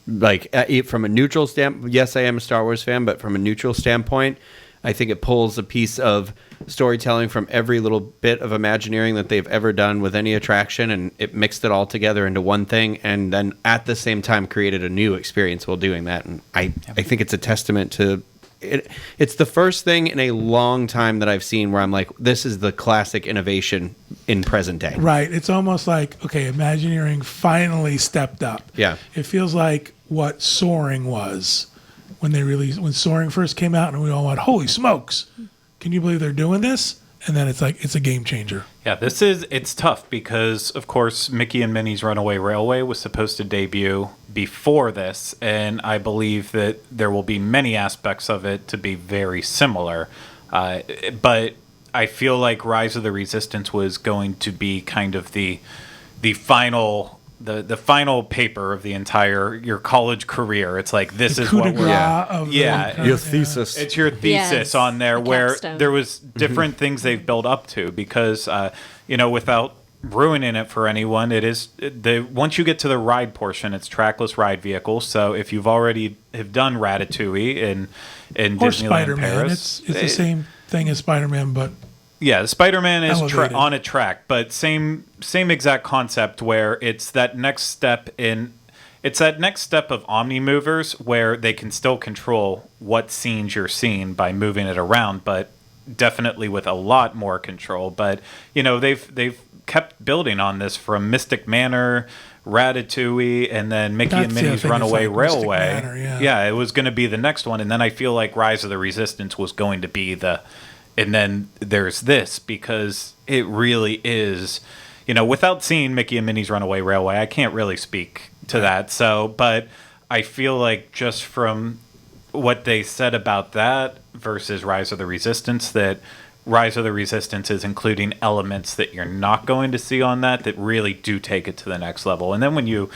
Like from a neutral standpoint, yes, I am a Star Wars fan, but from a neutral standpoint, I think it pulls a piece of storytelling from every little bit of Imagineering that they've ever done with any attraction, and it mixed it all together into one thing, and then at the same time created a new experience while doing that. And I think it's a testament to it. It's the first thing in a long time that I've seen where I'm like, this is the classic innovation in present day. Right. It's almost like, okay, Imagineering finally stepped up. Yeah. It feels like what Soaring was when Soaring first came out, and we all went, holy smokes, can you believe they're doing this? And then it's like, it's a game changer. Yeah, it's tough because, of course, Mickey and Minnie's Runaway Railway was supposed to debut before this, and I believe that there will be many aspects of it to be very similar. But I feel like Rise of the Resistance was going to be kind of the final the final paper of the entire your college career. It's like this is Coup what de we're grace of the current- Your thesis. It's your thesis Yes, on there the where capstone. there was different things they've built up to because without ruining it for anyone, it is once you get to the ride portion, it's trackless ride vehicles. So if you've already have done Ratatouille in Or Disneyland Spider-Man. Paris, It's the same thing as Spider-Man, but yeah, Spider-Man is Elevated. on a track, but same exact concept where it's that next step of Omni movers where they can still control what scenes you're seeing by moving it around, but definitely with a lot more control. But they've kept building on this from Mystic Manor, Ratatouille, and then Mickey That's and the other Minnie's thing, it's Runaway like Mystic Railway. Manor, yeah. It was going to be the next one, and then I feel like Rise of the Resistance was going to be and then there's this because it really is, without seeing Mickey and Minnie's Runaway Railway, I can't really speak to that. So, but I feel like just from what they said about that versus Rise of the Resistance, that Rise of the Resistance is including elements that you're not going to see on that really do take it to the next level. And then when you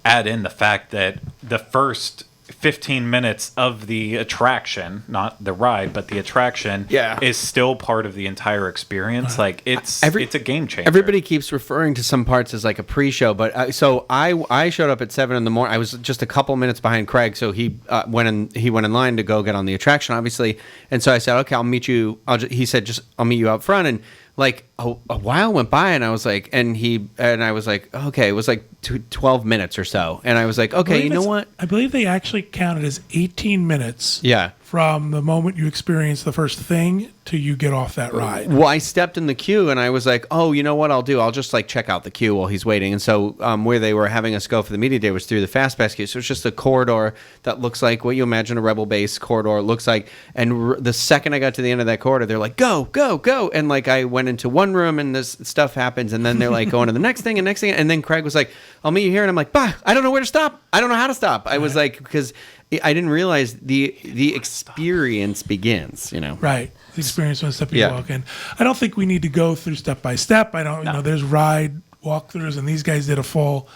add in the fact that the first 15 minutes of the attraction, not the ride, but the attraction, is still part of the entire experience. Like it's a game changer. Everybody keeps referring to some parts as like a pre-show, but I showed up at 7 in the morning. I was just a couple minutes behind Craig, so he went in line to go get on the attraction, obviously. And so I said, "Okay, I'll meet you." He said, "I'll meet you out front." And like a while went by, and I was like, I was like, okay, it was like 12 minutes or so, and I was like, okay, you know what? I believe they actually counted as 18 minutes. Yeah. From the moment you experience the first thing to you get off that ride. Well, I stepped in the queue and I was like, oh, you know what I'll do? I'll just like check out the queue while he's waiting. And so where they were having us go for the media day was through the Fast Pass queue. So it's just a corridor that looks like what you imagine a Rebel base corridor looks like. And the second I got to the end of that corridor, they're like, go, go, go. And like I went into one room and this stuff happens. And then they're like going to the next thing and next thing. And then Craig was like, I'll meet you here. And I'm like, bah, I don't know where to stop. I don't know how to stop. I was like, because I didn't realize the experience begins, Right. The experience when step you walk in. I don't think we need to go through step by step. I don't, there's ride walkthroughs, and these guys did a full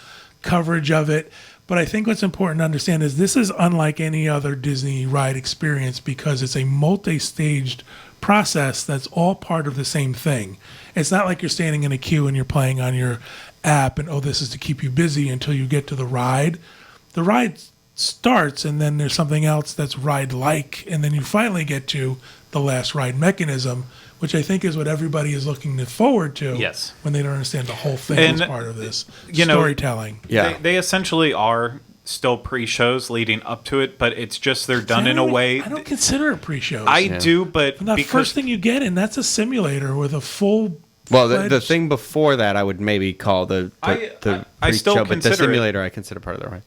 coverage of it. But I think what's important to understand is this is unlike any other Disney ride experience because it's a multi-staged process that's all part of the same thing. It's not like you're standing in a queue and you're playing on your app and, this is to keep you busy until you get to the ride. The ride starts and then there's something else that's ride-like, and then you finally get to the last ride mechanism, which I think is what everybody is looking forward to. Yes. When they don't understand the whole thing And, as part of this you know, storytelling. Yeah. They essentially are still pre-shows leading up to it, but it's just they're done in a way. I don't consider it pre-shows. I do, but And the because first thing you get in, that's a simulator with a full. Well, the fledged- thing before that, I would maybe call the I pre-show, still but the consider it- simulator I consider part of the ride.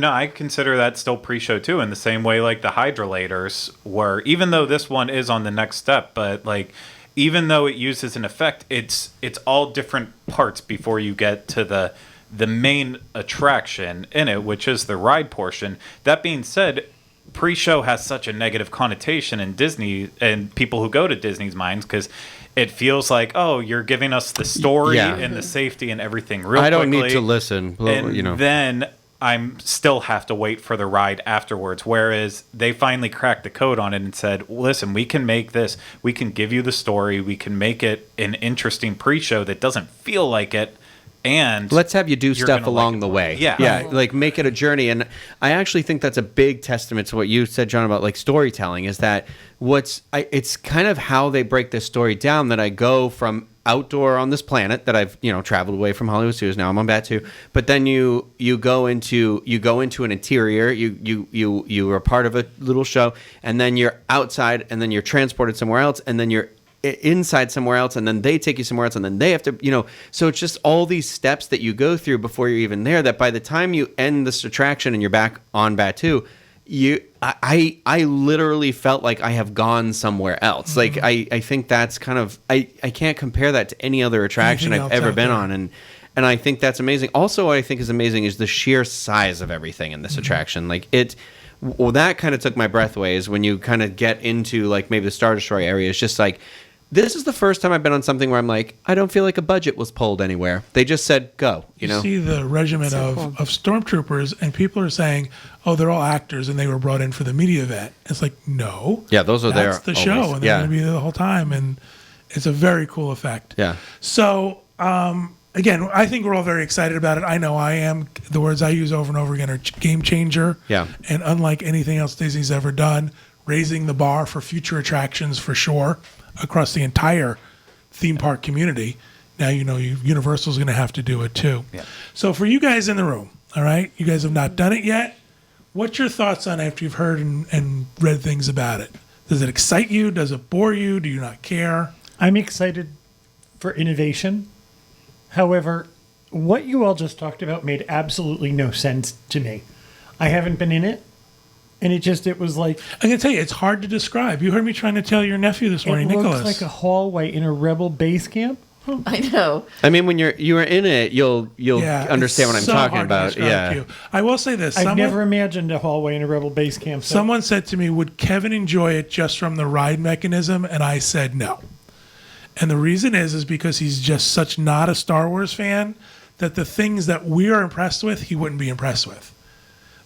I consider that still pre-show too, in the same way like the hydrolators were. Even though this one is on the next step, but like even though it uses an effect, it's all different parts before you get to the main attraction in it, which is the ride portion. That being said, pre-show has such a negative connotation in Disney and people who go to Disney's minds because it feels like, oh, you're giving us the story Yeah. and the safety and everything real I don't quickly. need to listen. Well, And you know. then I'm still have to wait for the ride afterwards. Whereas they finally cracked the code on it and said, listen, we can make this. We can give you the story. We can make it an interesting pre-show that doesn't feel like it. And Let's have you do you're stuff gonna like along it the more. way. Yeah. Yeah. Like make it a journey. And I actually think that's a big testament to what you said, John, about like storytelling is that it's kind of how they break this story down that I go from outdoor on this planet that I've, traveled away from Hollywood Studios. Now I'm on Batu, but then you go into an interior, you are part of a little show, and then you're outside, and then you're transported somewhere else, and then you're inside somewhere else, and then they take you somewhere else, and then they have to, so it's just all these steps that you go through before you're even there, that by the time you end this attraction and you're back on Batu, I literally felt like I have gone somewhere else. Mm-hmm. Like I think that's kind of I can't compare that to any other attraction Anything I've else ever out been there. on, and I think that's amazing. Also, what I think is amazing is the sheer size of everything in this Mm-hmm. attraction. Like that kind of took my breath away. Is when you kind of get into like maybe the Star Destroyer area. It's just like, this is the first time I've been on something where I'm like, I don't feel like a budget was pulled anywhere. They just said go. You know. see the regiment of stormtroopers, and people are saying, "Oh, they're all actors, and they were brought in for the media event." It's like, no, Yeah, those are there. that's the show, always. and they're Yeah. going to be there the whole time, and it's a very cool effect. Yeah. So, again, I think we're all very excited about it. I know I am. The words I use over and over again are game changer. Yeah. And unlike anything else Disney's ever done, raising the bar for future attractions for sure across the entire theme park community. Now, Universal's going to have to do it too. Yeah. So for you guys in the room, all right, you guys have not done it yet. What's your thoughts on it after you've heard and read things about it? Does it excite you? Does it bore you? Do you not care? I'm excited for innovation. However, what you all just talked about made absolutely no sense to me. I haven't been in it, and it was like, I can tell you, it's hard to describe. You heard me trying to tell your nephew this morning, it Nicholas. looks like a hallway in a rebel base camp. I know. I mean, when you are in it, you'll understand what I'm it's so talking hard to about. describe Yeah. to you. I will say this. I've never imagined a hallway in a rebel base camp. So Someone said to me, would Kevin enjoy it just from the ride mechanism? And I said no. And the reason is because he's just such not a Star Wars fan that the things that we are impressed with, he wouldn't be impressed with.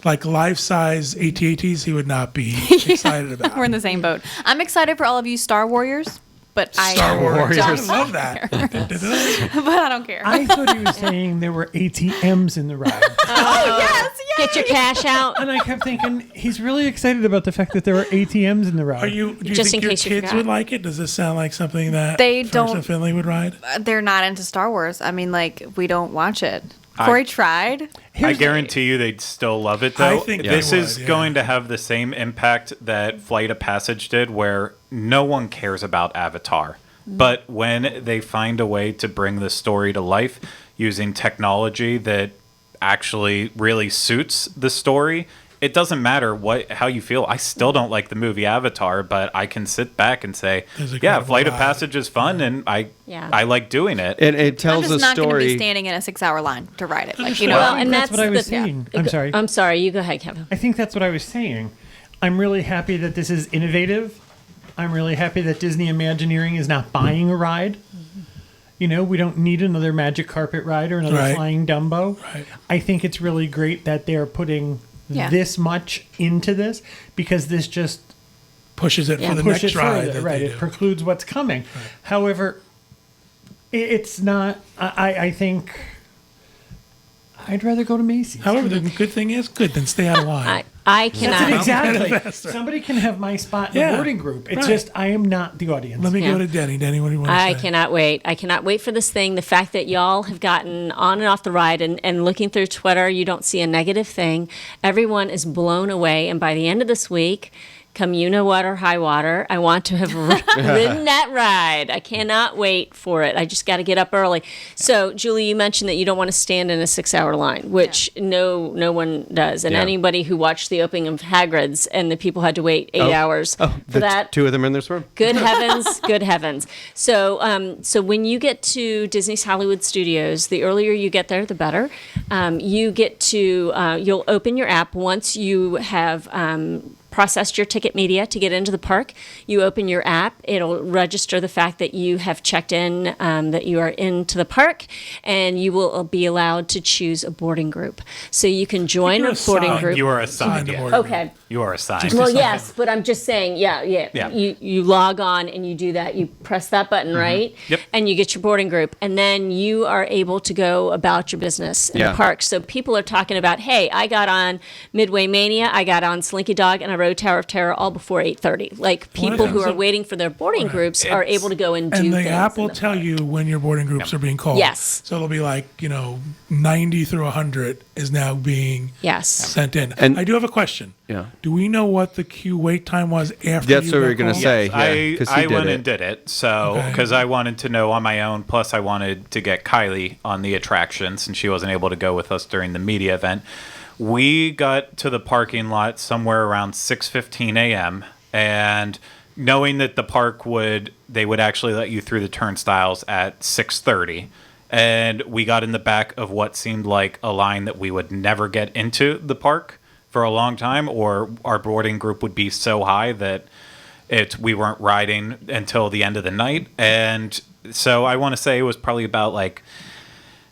Like life-size AT-ATs, he would not be excited about. We're in the same boat. I'm excited for all of you Star Warriors, but Star Wars. I don't love that. but I don't care. I thought he was saying there were ATMs in the ride. yes. Get your cash out. And I kept thinking, he's really excited about the fact that there were ATMs in the ride. Do you Just think in your case you kids forgot. would like it? Does this sound like something that They Ferris don't- and Finley would ride? They're not into Star Wars. I mean, like, we don't watch it. Corey tried. I guarantee you they'd still love it, though. I think this they is would, yeah. going to have the same impact that Flight of Passage did, where no one cares about Avatar. But when they find a way to bring the story to life using technology that actually really suits the story, it doesn't matter how you feel. I still don't like the movie Avatar, but I can sit back and say, There's a yeah, incredible Flight of ride. Passage is fun, and I Yeah. like doing it. And it I'm tells just a not going to be story. standing in a 6-hour line to ride it. Like, Well, and that's what I was the- saying. I'm sorry. I'm sorry. You go ahead, Kevin. I think that's what I was saying. I'm really happy that this is innovative. I'm really happy that Disney Imagineering is not buying a ride. We don't need another Magic Carpet ride or another Right. Flying Dumbo. Right. I think it's really great that they're putting Yeah. this much into this, because this just Pushes it for the pushes next it ride. further. That Right. they It do. precludes what's coming. However, it's not. I think I'd rather go to Macy's. However, the good thing is, good, then stay out of line. I That's cannot. it, exactly. Faster. Somebody can have my spot in Yeah, the boarding group. It's right. just I am not the audience. Let me Yeah. go to Denny. Denny, what do you want to I say? cannot wait. I cannot wait for this thing. The fact that y'all have gotten on and off the ride and looking through Twitter, you don't see a negative thing. Everyone is blown away. And by the end of this week, come you know what or high water, I want to have ridden that ride. I cannot wait for it. I just got to get up early. So, Julie, you mentioned that you don't want to stand in a 6-hour line, which no one does. And Yeah. anybody who watched the opening of Hagrid's and the people had to wait 8 hours for that. Two of them are in this room. Good heavens, good heavens. So, so when you get to Disney's Hollywood Studios, the earlier you get there, the better. You get to, you'll open your app once you have processed your ticket media to get into the park. You open your app, it'll register the fact that you have checked in, that you are into the park, and you will be allowed to choose a boarding group. So you can join You're a boarding assigned. group. You are Signed assigned. to Yeah. boarding group. Okay. You are assigned. Just Well, Decide. yes, but I'm just saying, yeah. Yeah. You log on and you do that. You press that button, right? Yep. And you get your boarding group, and then you are able to go about your business in Yeah. the park. So people are talking about, hey, I got on Midway Mania, I got on Slinky Dog, and I rode Tower of Terror all before 8:30. Like people who are waiting for their boarding groups are able to go and do And the things app in will the tell park. you when your boarding groups are being called. Yes. So it'll be like, 90 through 100 is now being Yes. sent in. And- I do have a question. Yeah. Do we know what the queue wait time was after That's you what we got were gonna called? say. Yeah, 'cause he I did went it. and did it. So Okay. because I wanted to know on my own. Plus, I wanted to get Kylie on the attraction since she wasn't able to go with us during the media event. We got to the parking lot somewhere around 6:15 a.m. and knowing that the park they would actually let you through the turnstiles at 6:30. And we got in the back of what seemed like a line that we would never get into the park for a long time, or our boarding group would be so high that we weren't riding until the end of the night. And so I want to say it was probably about like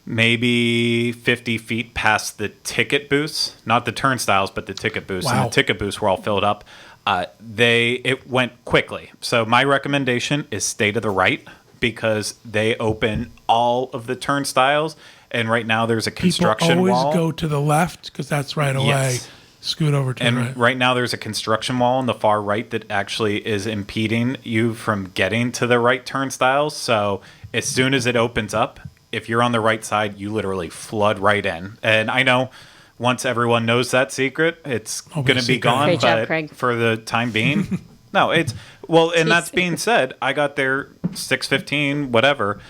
maybe 50 feet past the ticket booths, not the turnstiles, but the ticket booths. Wow. And the ticket booths were all filled up. It went quickly. So my recommendation is stay to the right because they open all of the turnstiles. And right now there's a People construction always wall. go to the left because that's right away. Yes. Scoot over to And the right. right now there's a construction wall on the far right that actually is impeding you from getting to the right turnstiles. So as soon as it opens up, if you're on the right side, you literally flood right in. And I know once everyone knows that secret, it's Oh, going to be secret. gone. Great job, but Craig. for the time being, no, it's well. And that's being said, I got there 6:15, whatever.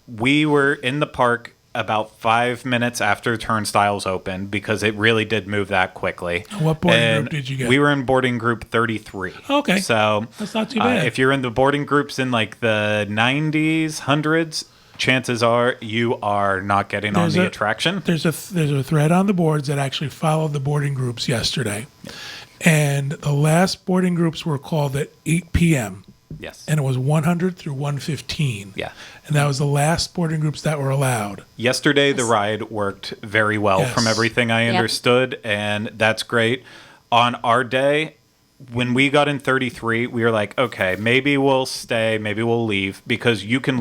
We were in the park about 5 minutes after turnstiles opened because it really did move that quickly. What boarding And group did you get? We were in boarding group 33. Okay. So That's not too bad. if you're in the boarding groups in like the 90s, 100s, chances are you are not getting on There's the a- attraction. There's a thread on the boards that actually followed the boarding groups yesterday. And the last boarding groups were called at 8 p.m. Yes. And it was 100 through 115. Yeah. And that was the last boarding groups that were allowed. Yesterday, the ride worked very well Yes. from everything I Yep. understood, and that's great. On our day, when we got in 33, we were like, okay, maybe we'll stay, maybe we'll leave, because you can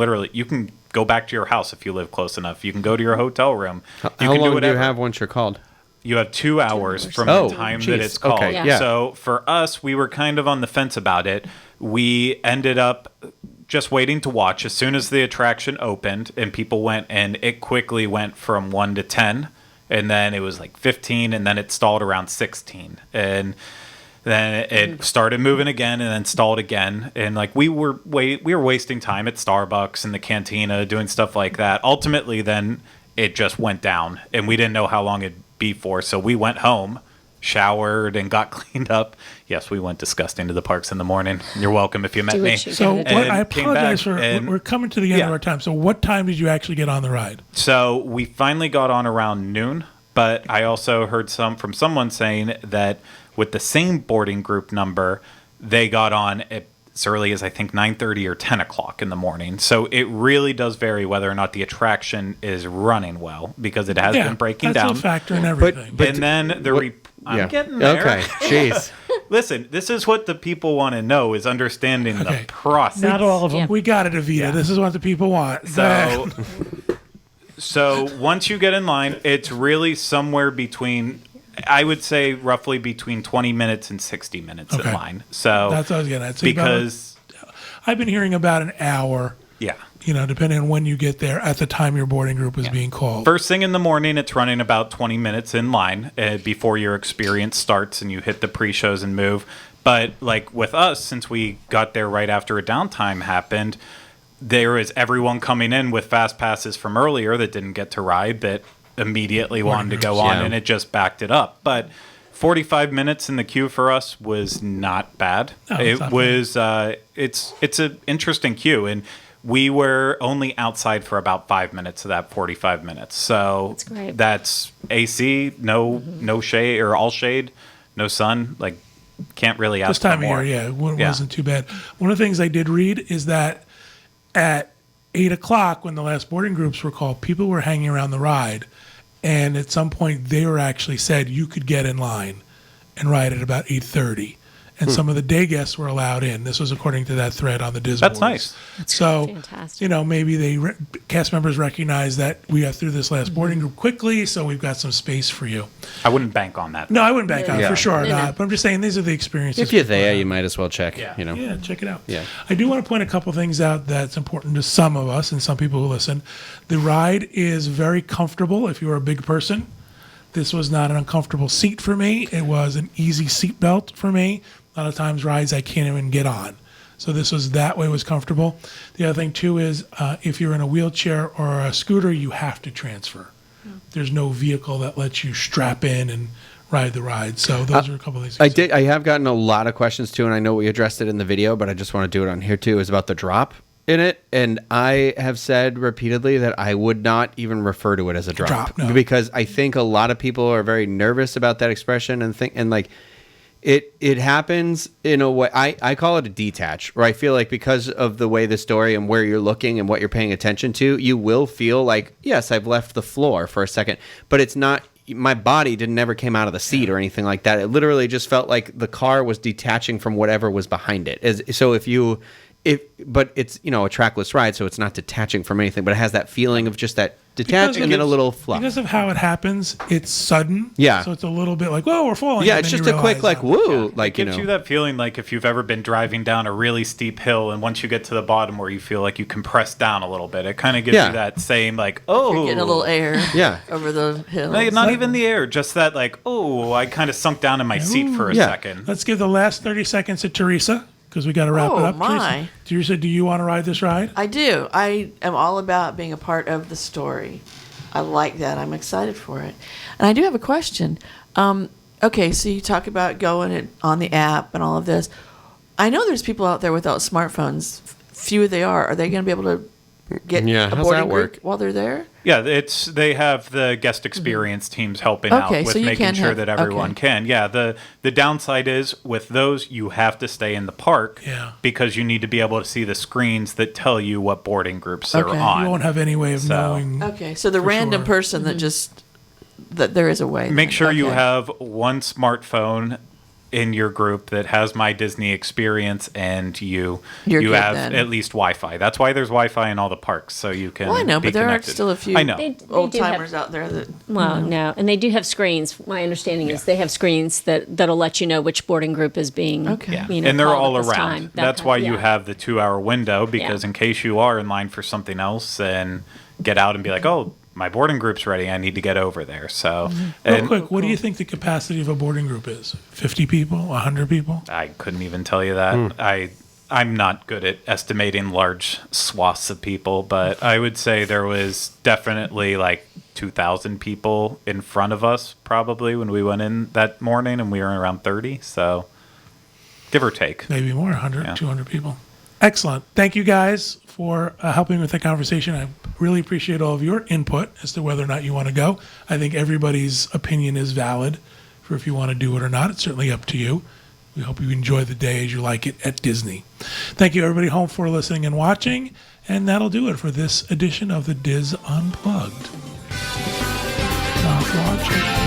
go back to your house if you live close enough. You can go to your hotel room. How can long do you whatever. have once you're called? You have 2 hours from Oh, the time geez. that it's called. Okay, yeah. So for us, we were kind of on the fence about it. We ended up just waiting to watch. As soon as the attraction opened and people went, and it quickly went from 1 to 10, and then it was like 15, and then it stalled around 16. And then it started moving again and then stalled again. And like we were wasting time at Starbucks and the cantina doing stuff like that. Ultimately, then it just went down, and we didn't know how long it'd be for. So we went home, showered, and got cleaned up. Yes, we went disgusting to the parks in the morning. You're welcome if you met Do what me. you So gotta do. what, I And came apologize back, for, and- we're coming to the end Yeah. of our time. So what time did you actually get on the ride? So we finally got on around noon, but I also heard from someone saying that with the same boarding group number, they got on as early as I think 9:30 or 10 o'clock in the morning. So it really does vary whether or not the attraction is running well, because it has been breaking that's down. a factor in everything. And then I'm getting there. Okay, jeez. Listen, this is what the people want to know, is understanding the Okay. process. Not all of them. Yeah. we got it, Avita. Yeah. This is what the people want. So once you get in line, it's really somewhere between I would say roughly between 20 minutes and 60 minutes Okay. in line. So That's what I was getting at. So because I've been hearing about an hour, yeah. depending on when you get there at the time your boarding group is being called. First thing in the morning, it's running about 20 minutes in line before your experience starts and you hit the pre-shows and move. But like with us, since we got there right after a downtime happened, there is everyone coming in with fast passes from earlier that didn't get to ride that immediately wanted to go on, Yeah. and it just backed it up. But 45 minutes in the queue for us was not bad. No, it's It not was it's an interesting queue, and we were only outside for about 5 minutes of that 45 minutes. So That's great. that's AC, no shade or all shade, no sun. Like can't really ask This time for of more. year, yeah, it Yeah. wasn't too bad. One of the things I did read is that at 8 o'clock, when the last boarding groups were called, people were hanging around the ride. And at some point, they were actually said you could get in line and ride at about 8:30. And some of the day guests were allowed in. This was according to that thread on the Disney. That's nice. So, fantastic. maybe cast members recognize that we got through this last boarding group quickly, so we've got some space for you. I wouldn't bank on that. No, I wouldn't bank on it Yeah. for sure No, not. no. But I'm just saying these are the experiences. If you're people there, have. you might as well check. Yeah. Yeah, check it out. Yeah. I do want to point a couple things out that's important to some of us and some people who listen. The ride is very comfortable if you're a big person. This was not an uncomfortable seat for me. It was an easy seat belt for me. A lot of times rides I can't even get on. So this was that way was comfortable. The other thing too is if you're in a wheelchair or a scooter, you have to transfer. There's no vehicle that lets you strap in and ride the ride. So those are a couple of things. I have gotten a lot of questions too, and I know we addressed it in the video, but I just want to do it on here too, is about the drop in it. And I have said repeatedly that I would not even refer to it as a drop, no. because I think a lot of people are very nervous about that expression and like it happens in a way. I call it a detach, where I feel like because of the way the story and where you're looking and what you're paying attention to, you will feel like, yes, I've left the floor for a second, but it's not. My body never came out of the seat or anything like that. It literally just felt like the car was detaching from whatever was behind it. But it's a trackless ride, so it's not detaching from anything, but it has that feeling of just that detach and then a little fluff. Because of how it happens, it's sudden. Yeah. So it's a little bit like, whoa, we're falling. Yeah, and it's then just you a quick realize, like woo, like Gives you that feeling like if you've ever been driving down a really steep hill, and once you get to the bottom where you feel like you compress down a little bit, it kind of gives Yeah. you that same like, oh, You're getting a little air Yeah. over the hill. Like, not even the air, just that like, oh, I kind of sunk down in my seat for a Yeah. second. Let's give the last 30 seconds to Teresa because we got to wrap it Oh, up. my. Teresa, do you want to ride this ride? I do. I am all about being a part of the story. I like that. I'm excited for it. And I do have a question. Okay, so you talk about going it on the app and all of this. I know there's people out there without smartphones. Few they are. Are they going to be able to get Yeah, a how's boarding that work? group while they're there? Yeah, they have the guest experience teams helping Okay, out with so you making can sure have- that everyone okay. can. Yeah, the downside is with those you have to stay in the park Yeah. because you need to be able to see the screens that tell you what boarding groups Okay. are You on. You won't have any way of So- knowing. Okay, so the For random sure. person that just that there is a way. Make then. sure you Okay. have one smartphone in your group that has My Disney Experience, and you You're good have then. at least Wi-Fi. That's why there's Wi-Fi in all the parks, so you can. Well, I know, be but there are connected. still a few I know. They old do have- timers out there that. Well, no, and they do have screens. My understanding is they have screens that'll let you know which boarding group is being, Okay. Yeah, and they're called all at this around. time, that That's kind- why you yeah. have the 2-hour window, because Yeah. in case you are in line for something else, and get out and be like, oh, my boarding group's ready. I need to get over there. So, Real and quick, what do you think the capacity of a boarding group is? 50 people? 100 people? I couldn't even tell you that. I'm not good at estimating large swaths of people, but I would say there was definitely like 2,000 people in front of us probably when we went in that morning, and we were around 30. So, give or take. Maybe more, 100, Yeah. 200 people. Excellent. Thank you guys for helping with the conversation. I really appreciate all of your input as to whether or not you want to go. I think everybody's opinion is valid for if you want to do it or not. It's certainly up to you. We hope you enjoy the day as you like it at Disney. Thank you, everybody home, for listening and watching. And that'll do it for this edition of the Diz Unplugged. Thanks for watching.